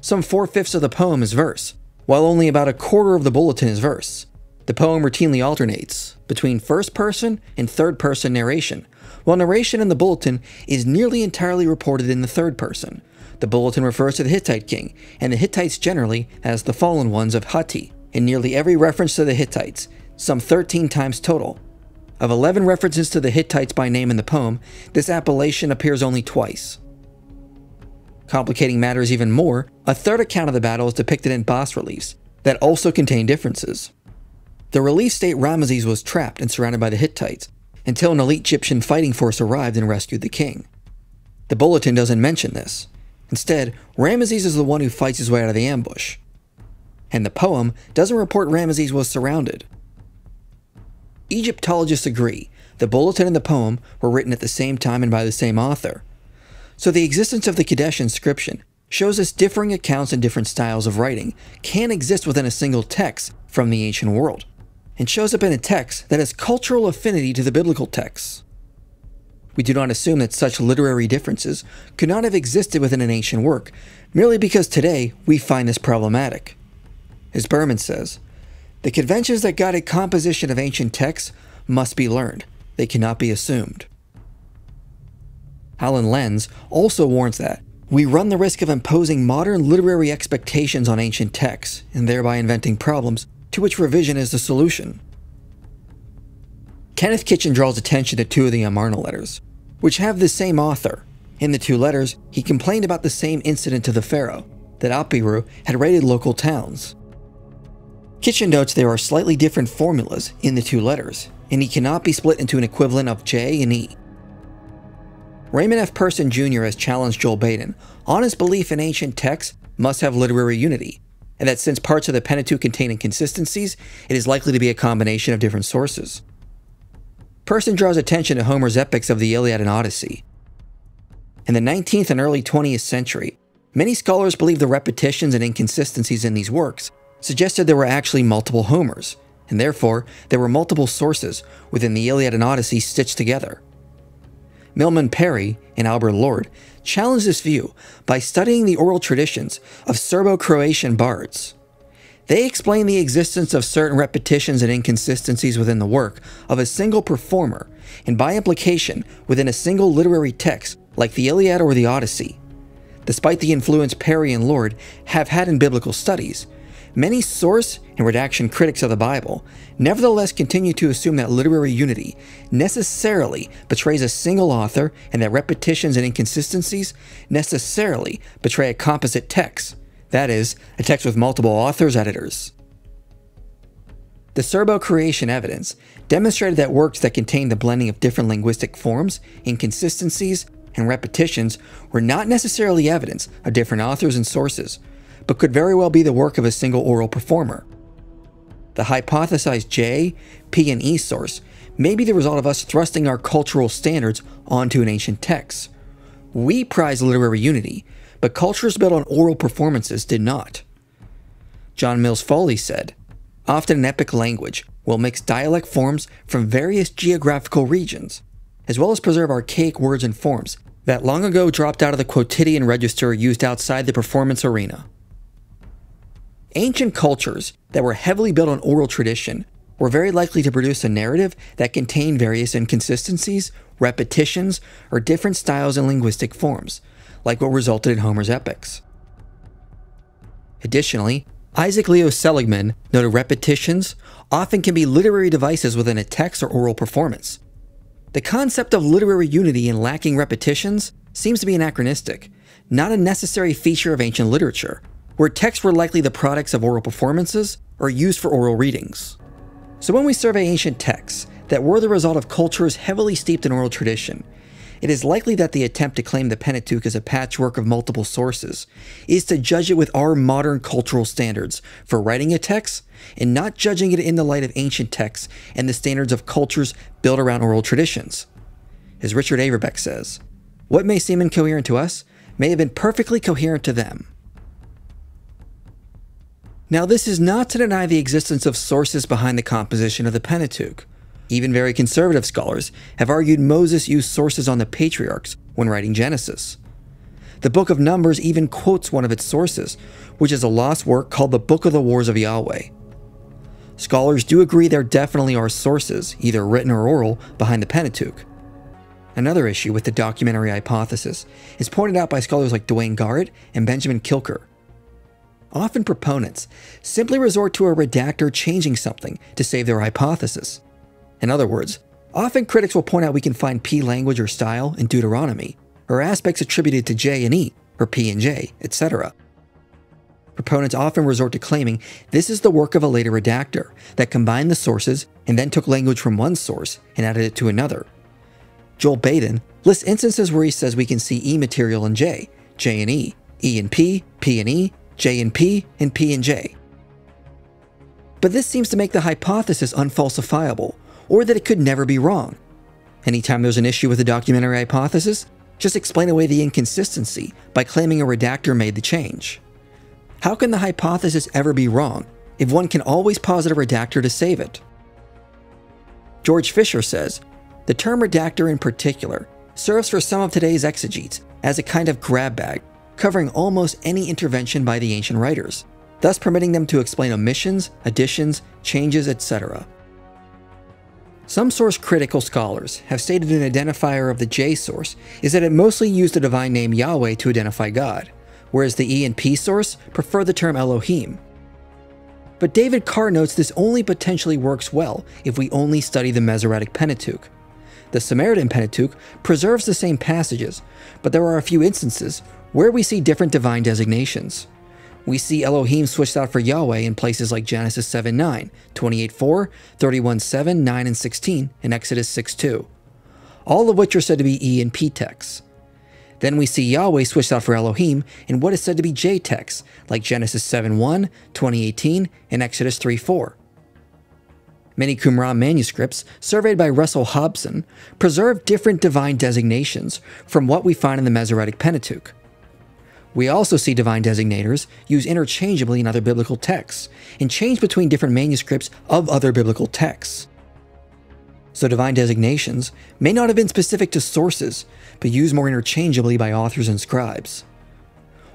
Some 4/5 of the poem is verse, while only about a quarter of the bulletin is verse. The poem routinely alternates between first-person and third-person narration, while narration in the bulletin is nearly entirely reported in the third person. The bulletin refers to the Hittite king, and the Hittites generally as the fallen ones of Hatti, in nearly every reference to the Hittites, some 13 times total. Of 11 references to the Hittites by name in the poem, this appellation appears only twice. Complicating matters even more, a third account of the battle is depicted in bas-reliefs that also contain differences. The reliefs state Ramesses was trapped and surrounded by the Hittites until an elite Egyptian fighting force arrived and rescued the king. The bulletin doesn't mention this. Instead, Ramesses is the one who fights his way out of the ambush. And the poem doesn't report Ramesses was surrounded. Egyptologists agree the bulletin and the poem were written at the same time and by the same author. So the existence of the Kadesh inscription shows us differing accounts and different styles of writing can exist within a single text from the ancient world, and shows up in a text that has cultural affinity to the biblical texts. We do not assume that such literary differences could not have existed within an ancient work, merely because today we find this problematic. As Berman says, the conventions that guided composition of ancient texts must be learned. They cannot be assumed. Alan Lenz also warns that we run the risk of imposing modern literary expectations on ancient texts, and thereby inventing problems to which revision is the solution. Kenneth Kitchen draws attention to 2 of the Amarna letters, which have the same author. In the 2 letters, he complained about the same incident to the pharaoh, that Apiru had raided local towns. Kitchen notes there are slightly different formulas in the 2 letters, and he cannot be split into an equivalent of J and E. Raymond F. Person Jr. has challenged Joel Baden on his belief in ancient texts must have literary unity, and that since parts of the Pentateuch contain inconsistencies, it is likely to be a combination of different sources. person draws attention to Homer's epics of the Iliad and Odyssey. In the 19th and early 20th century, many scholars believed the repetitions and inconsistencies in these works suggested there were actually multiple Homers, and therefore there were multiple sources within the Iliad and Odyssey stitched together. Milman Parry and Albert Lord challenged this view by studying the oral traditions of Serbo-Croatian bards. They explain the existence of certain repetitions and inconsistencies within the work of a single performer, and by implication within a single literary text like the Iliad or the Odyssey. Despite the influence Parry and Lord have had in biblical studies, many source and redaction critics of the Bible nevertheless continue to assume that literary unity necessarily betrays a single author and that repetitions and inconsistencies necessarily betray a composite text, that is, a text with multiple authors, editors. The Serbo-Croatian evidence demonstrated that works that contained the blending of different linguistic forms, inconsistencies, and repetitions were not necessarily evidence of different authors and sources, but could very well be the work of a single oral performer. The hypothesized J, P, and E source may be the result of us thrusting our cultural standards onto an ancient text. We prize literary unity, but cultures built on oral performances did not. John Mills Foley said, "Often an epic language will mix dialect forms from various geographical regions, as well as preserve archaic words and forms that long ago dropped out of the quotidian register used outside the performance arena." Ancient cultures that were heavily built on oral tradition were very likely to produce a narrative that contained various inconsistencies, repetitions, or different styles and linguistic forms, like what resulted in Homer's epics. Additionally, Isaac Leo Seligman noted repetitions often can be literary devices within a text or oral performance. The concept of literary unity in lacking repetitions seems to be anachronistic, not a necessary feature of ancient literature, where texts were likely the products of oral performances or used for oral readings. So when we survey ancient texts that were the result of cultures heavily steeped in oral tradition, it is likely that the attempt to claim the Pentateuch as a patchwork of multiple sources is to judge it with our modern cultural standards for writing a text, and not judging it in the light of ancient texts and the standards of cultures built around oral traditions. As Richard Averbeck says, "What may seem incoherent to us may have been perfectly coherent to them." Now, this is not to deny the existence of sources behind the composition of the Pentateuch. Even very conservative scholars have argued Moses used sources on the patriarchs when writing Genesis. The Book of Numbers even quotes one of its sources, which is a lost work called the Book of the Wars of Yahweh. Scholars do agree there definitely are sources, either written or oral, behind the Pentateuch. Another issue with the documentary hypothesis is pointed out by scholars like Dwayne Garrett and Benjamin Kilker. Often proponents simply resort to a redactor changing something to save their hypothesis. In other words, often critics will point out we can find P language or style in Deuteronomy, or aspects attributed to J and E, or P and J, etc. Proponents often resort to claiming this is the work of a later redactor that combined the sources and then took language from one source and added it to another. Joel Baden lists instances where he says we can see E material in J, J and E and P and E, J and P and J. But this seems to make the hypothesis unfalsifiable, or that it could never be wrong. Anytime there's an issue with the documentary hypothesis, just explain away the inconsistency by claiming a redactor made the change. How can the hypothesis ever be wrong if one can always posit a redactor to save it? George Fisher says, the term redactor in particular serves for some of today's exegetes as a kind of grab bag, covering almost any intervention by the ancient writers, thus permitting them to explain omissions, additions, changes, etc. Some source-critical scholars have stated an identifier of the J source is that it mostly used the divine name Yahweh to identify God, whereas the E and P source prefer the term Elohim. But David Carr notes this only potentially works well if we only study the Masoretic Pentateuch. The Samaritan Pentateuch preserves the same passages, but there are a few instances where we see different divine designations. We see Elohim switched out for Yahweh in places like Genesis 7:9, 28:4, 31:7, 9, and 16, and Exodus 6:2, all of which are said to be E and P texts. Then we see Yahweh switched out for Elohim in what is said to be J texts, like Genesis 7:1, 20:18, and Exodus 3:4. Many Qumran manuscripts, surveyed by Russell Hobson, preserve different divine designations from what we find in the Masoretic Pentateuch. We also see divine designators used interchangeably in other biblical texts, and change between different manuscripts of other biblical texts. So divine designations may not have been specific to sources, but used more interchangeably by authors and scribes.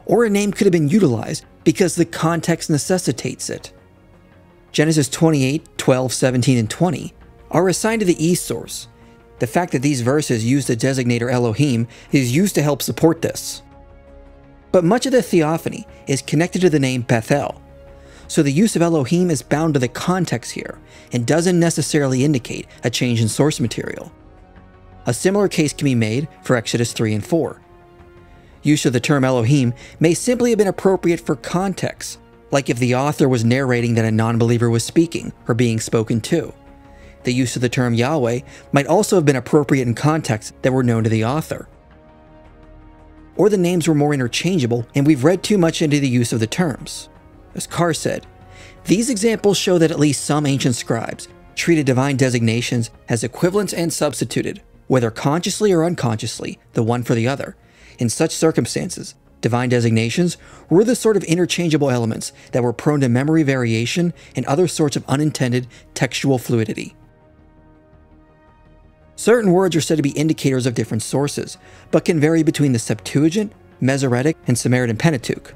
Or a name could have been utilized because the context necessitates it. Genesis 28, 12, 17, and 20 are assigned to the E source. The fact that these verses use the designator Elohim is used to help support this. But much of the theophany is connected to the name Bethel, so the use of Elohim is bound to the context here and doesn't necessarily indicate a change in source material. A similar case can be made for Exodus 3 and 4. Use of the term Elohim may simply have been appropriate for context, like if the author was narrating that a non-believer was speaking or being spoken to. The use of the term Yahweh might also have been appropriate in contexts that were known to the author. Or the names were more interchangeable and we've read too much into the use of the terms. As Carr said, these examples show that at least some ancient scribes treated divine designations as equivalents and substituted, whether consciously or unconsciously, the one for the other. In such circumstances, divine designations were the sort of interchangeable elements that were prone to memory variation and other sorts of unintended textual fluidity. Certain words are said to be indicators of different sources, but can vary between the Septuagint, Masoretic, and Samaritan Pentateuch.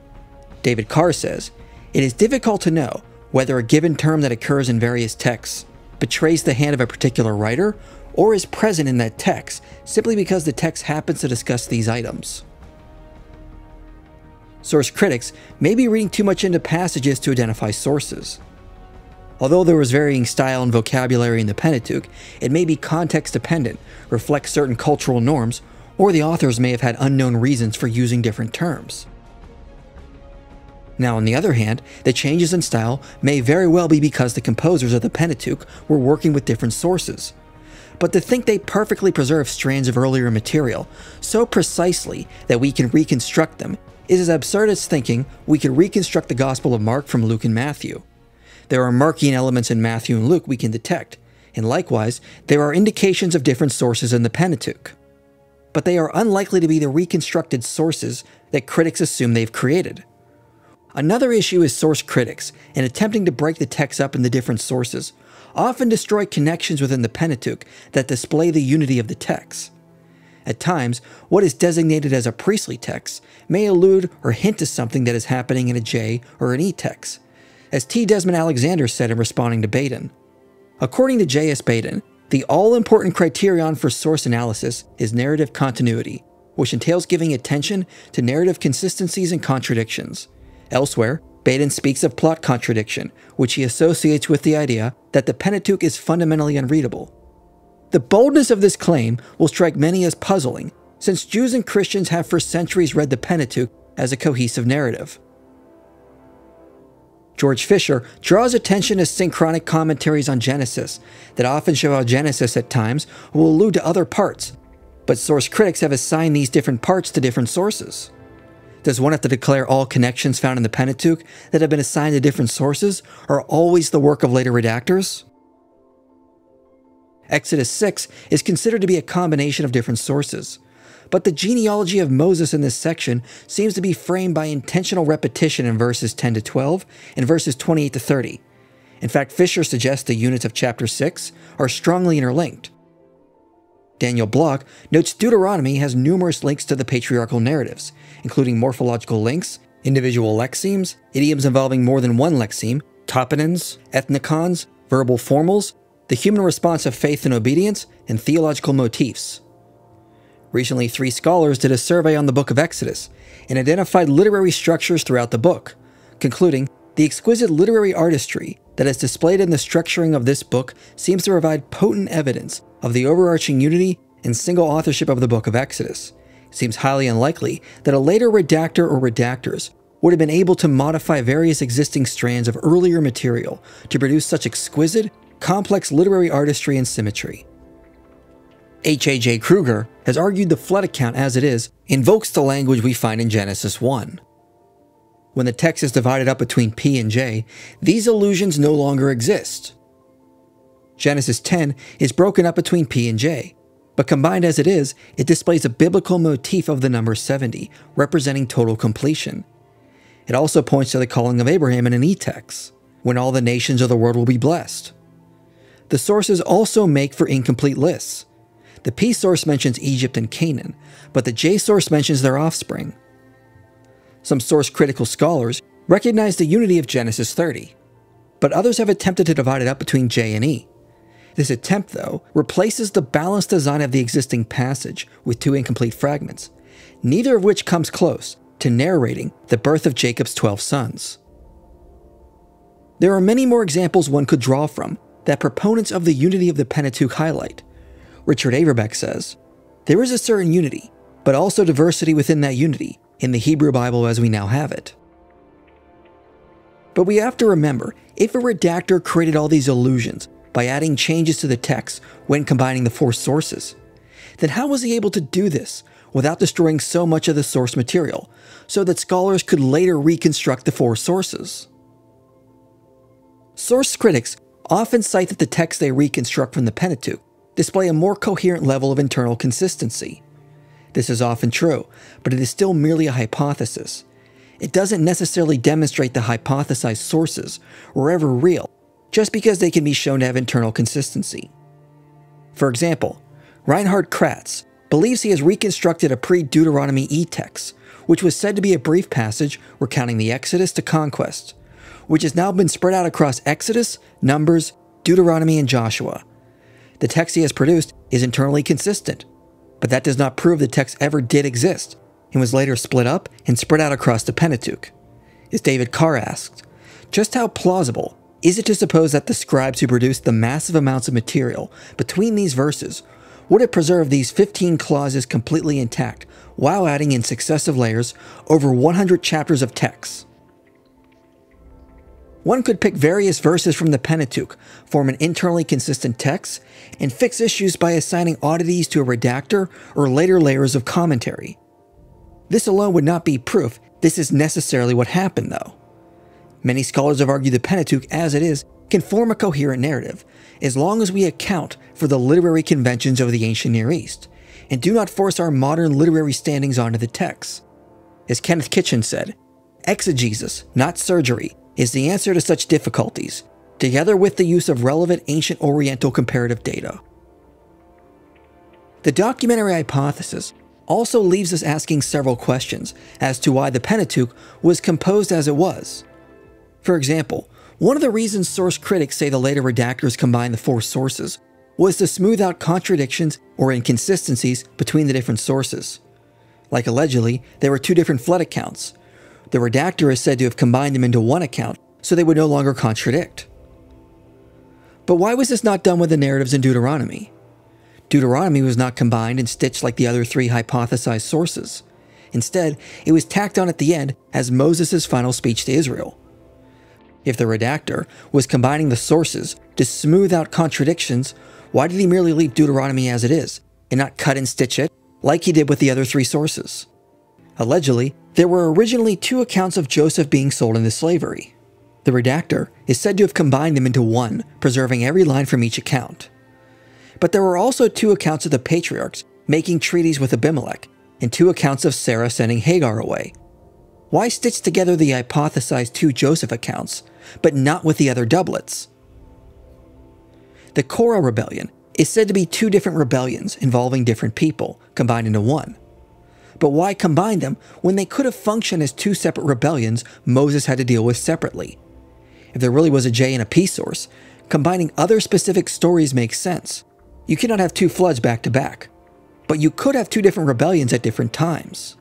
David Carr says, "It is difficult to know whether a given term that occurs in various texts betrays the hand of a particular writer or is present in that text simply because the text happens to discuss these items." Source critics may be reading too much into passages to identify sources. Although there was varying style and vocabulary in the Pentateuch, it may be context dependent, reflect certain cultural norms, or the authors may have had unknown reasons for using different terms. Now, on the other hand, the changes in style may very well be because the composers of the Pentateuch were working with different sources. But to think they perfectly preserve strands of earlier material so precisely that we can reconstruct them is as absurd as thinking we could reconstruct the Gospel of Mark from Luke and Matthew. There are Markian elements in Matthew and Luke we can detect, and likewise, there are indications of different sources in the Pentateuch. But they are unlikely to be the reconstructed sources that critics assume they've created. Another issue is source critics, in attempting to break the text up into different sources, often destroy connections within the Pentateuch that display the unity of the text. At times, what is designated as a priestly text may allude or hint to something that is happening in a J or an E text, as T. Desmond Alexander said in responding to Baden. According to J.S. Baden, the all-important criterion for source analysis is narrative continuity, which entails giving attention to narrative consistencies and contradictions. Elsewhere, Baden speaks of plot contradiction, which he associates with the idea that the Pentateuch is fundamentally unreadable. The boldness of this claim will strike many as puzzling, since Jews and Christians have for centuries read the Pentateuch as a cohesive narrative. George Fisher draws attention to synchronic commentaries on Genesis that often show how Genesis at times will allude to other parts, but source critics have assigned these different parts to different sources. Does one have to declare all connections found in the Pentateuch that have been assigned to different sources are always the work of later redactors? Exodus 6 is considered to be a combination of different sources, but the genealogy of Moses in this section seems to be framed by intentional repetition in verses 10 to 12 and verses 28 to 30. In fact, Fisher suggests the units of chapter 6 are strongly interlinked. Daniel Block notes Deuteronomy has numerous links to the patriarchal narratives, including morphological links, individual lexemes, idioms involving more than one lexeme, toponyms, ethnicons, verbal formals, the human response of faith and obedience, and theological motifs. Recently, 3 scholars did a survey on the book of Exodus and identified literary structures throughout the book, concluding the exquisite literary artistry that is displayed in the structuring of this book seems to provide potent evidence of the overarching unity and single authorship of the book of Exodus. It seems highly unlikely that a later redactor or redactors would have been able to modify various existing strands of earlier material to produce such exquisite, complex literary artistry and symmetry. H.A.J. Kruger has argued the flood account as it is invokes the language we find in Genesis 1. When the text is divided up between P and J, these allusions no longer exist. Genesis 10 is broken up between P and J, but combined as it is, it displays a biblical motif of the number 70, representing total completion. It also points to the calling of Abraham in an E text, when all the nations of the world will be blessed. The sources also make for incomplete lists. The P source mentions Egypt and Canaan, but the J source mentions their offspring. Some source-critical scholars recognize the unity of Genesis 30, but others have attempted to divide it up between J and E. This attempt, though, replaces the balanced design of the existing passage with two incomplete fragments, neither of which comes close to narrating the birth of Jacob's 12 sons. There are many more examples one could draw from that proponents of the unity of the Pentateuch highlight. Richard Averbeck says, "There is a certain unity, but also diversity within that unity in the Hebrew Bible as we now have it." But we have to remember, if a redactor created all these illusions by adding changes to the text when combining the four sources, then how was he able to do this without destroying so much of the source material, so that scholars could later reconstruct the four sources? Source critics often cite that the texts they reconstruct from the Pentateuch display a more coherent level of internal consistency. This is often true, but it is still merely a hypothesis. It doesn't necessarily demonstrate the hypothesized sources were ever real, just because they can be shown to have internal consistency. For example, Reinhard Kratz believes he has reconstructed a pre-Deuteronomy E text, which was said to be a brief passage recounting the Exodus to conquest, which has now been spread out across Exodus, Numbers, Deuteronomy, and Joshua. The text he has produced is internally consistent, but that does not prove the text ever did exist and was later split up and spread out across the Pentateuch. As David Carr asked, just how plausible is it to suppose that the scribes who produced the massive amounts of material between these verses would have preserved these 15 clauses completely intact while adding in successive layers over 100 chapters of text? One could pick various verses from the Pentateuch, form an internally consistent text, and fix issues by assigning oddities to a redactor or later layers of commentary. This alone would not be proof this is necessarily what happened, though. Many scholars have argued the Pentateuch, as it is, can form a coherent narrative, as long as we account for the literary conventions of the ancient Near East, and do not force our modern literary standings onto the text. As Kenneth Kitchen said, exegesis, not surgery, is the answer to such difficulties, together with the use of relevant ancient Oriental comparative data. The documentary hypothesis also leaves us asking several questions as to why the Pentateuch was composed as it was. For example, one of the reasons source critics say the later redactors combined the four sources was to smooth out contradictions or inconsistencies between the different sources. Like allegedly, there were two different flood accounts. The redactor is said to have combined them into one account so they would no longer contradict. But why was this not done with the narratives in Deuteronomy? Deuteronomy was not combined and stitched like the other three hypothesized sources. Instead, it was tacked on at the end as Moses' final speech to Israel. If the redactor was combining the sources to smooth out contradictions, why did he merely leave Deuteronomy as it is, and not cut and stitch it like he did with the other three sources? Allegedly, there were originally two accounts of Joseph being sold into slavery. The redactor is said to have combined them into one, preserving every line from each account. But there were also two accounts of the patriarchs making treaties with Abimelech, and two accounts of Sarah sending Hagar away. Why stitch together the hypothesized two Joseph accounts, but not with the other doublets? The Korah rebellion is said to be two different rebellions involving different people, combined into one. But why combine them when they could have functioned as two separate rebellions Moses had to deal with separately? If there really was a J and a P source, combining other specific stories makes sense. You cannot have two floods back to back, but you could have two different rebellions at different times.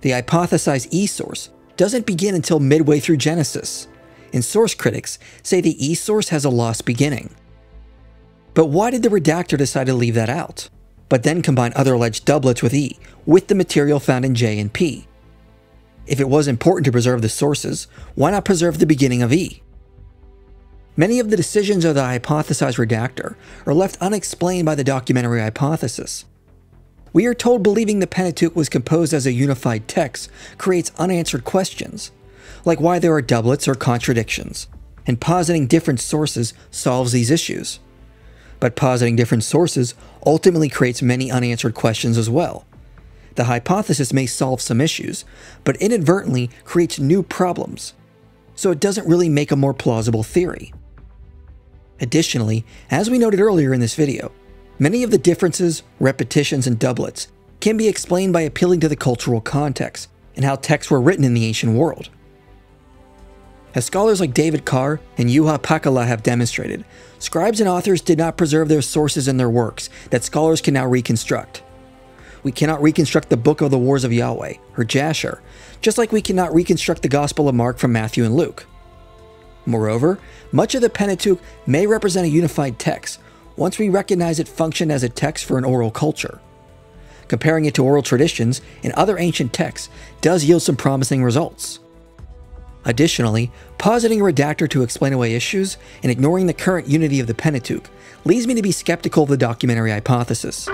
The hypothesized E source doesn't begin until midway through Genesis, and source critics say the E source has a lost beginning. But why did the redactor decide to leave that out, but then combine other alleged doublets with E, with the material found in J and P? If it was important to preserve the sources, why not preserve the beginning of E? Many of the decisions of the hypothesized redactor are left unexplained by the documentary hypothesis. We are told believing the Pentateuch was composed as a unified text creates unanswered questions, like why there are doublets or contradictions, and positing different sources solves these issues. But positing different sources ultimately creates many unanswered questions as well. The hypothesis may solve some issues, but inadvertently creates new problems, so it doesn't really make a more plausible theory. Additionally, as we noted earlier in this video, many of the differences, repetitions, and doublets can be explained by appealing to the cultural context and how texts were written in the ancient world. As scholars like David Carr and Juha Pakala have demonstrated, scribes and authors did not preserve their sources in their works that scholars can now reconstruct. We cannot reconstruct the Book of the Wars of Yahweh, or Jasher, just like we cannot reconstruct the Gospel of Mark from Matthew and Luke. Moreover, much of the Pentateuch may represent a unified text once we recognize it functioned as a text for an oral culture. Comparing it to oral traditions and other ancient texts does yield some promising results. Additionally, positing a redactor to explain away issues and ignoring the current unity of the Pentateuch leads me to be skeptical of the documentary hypothesis.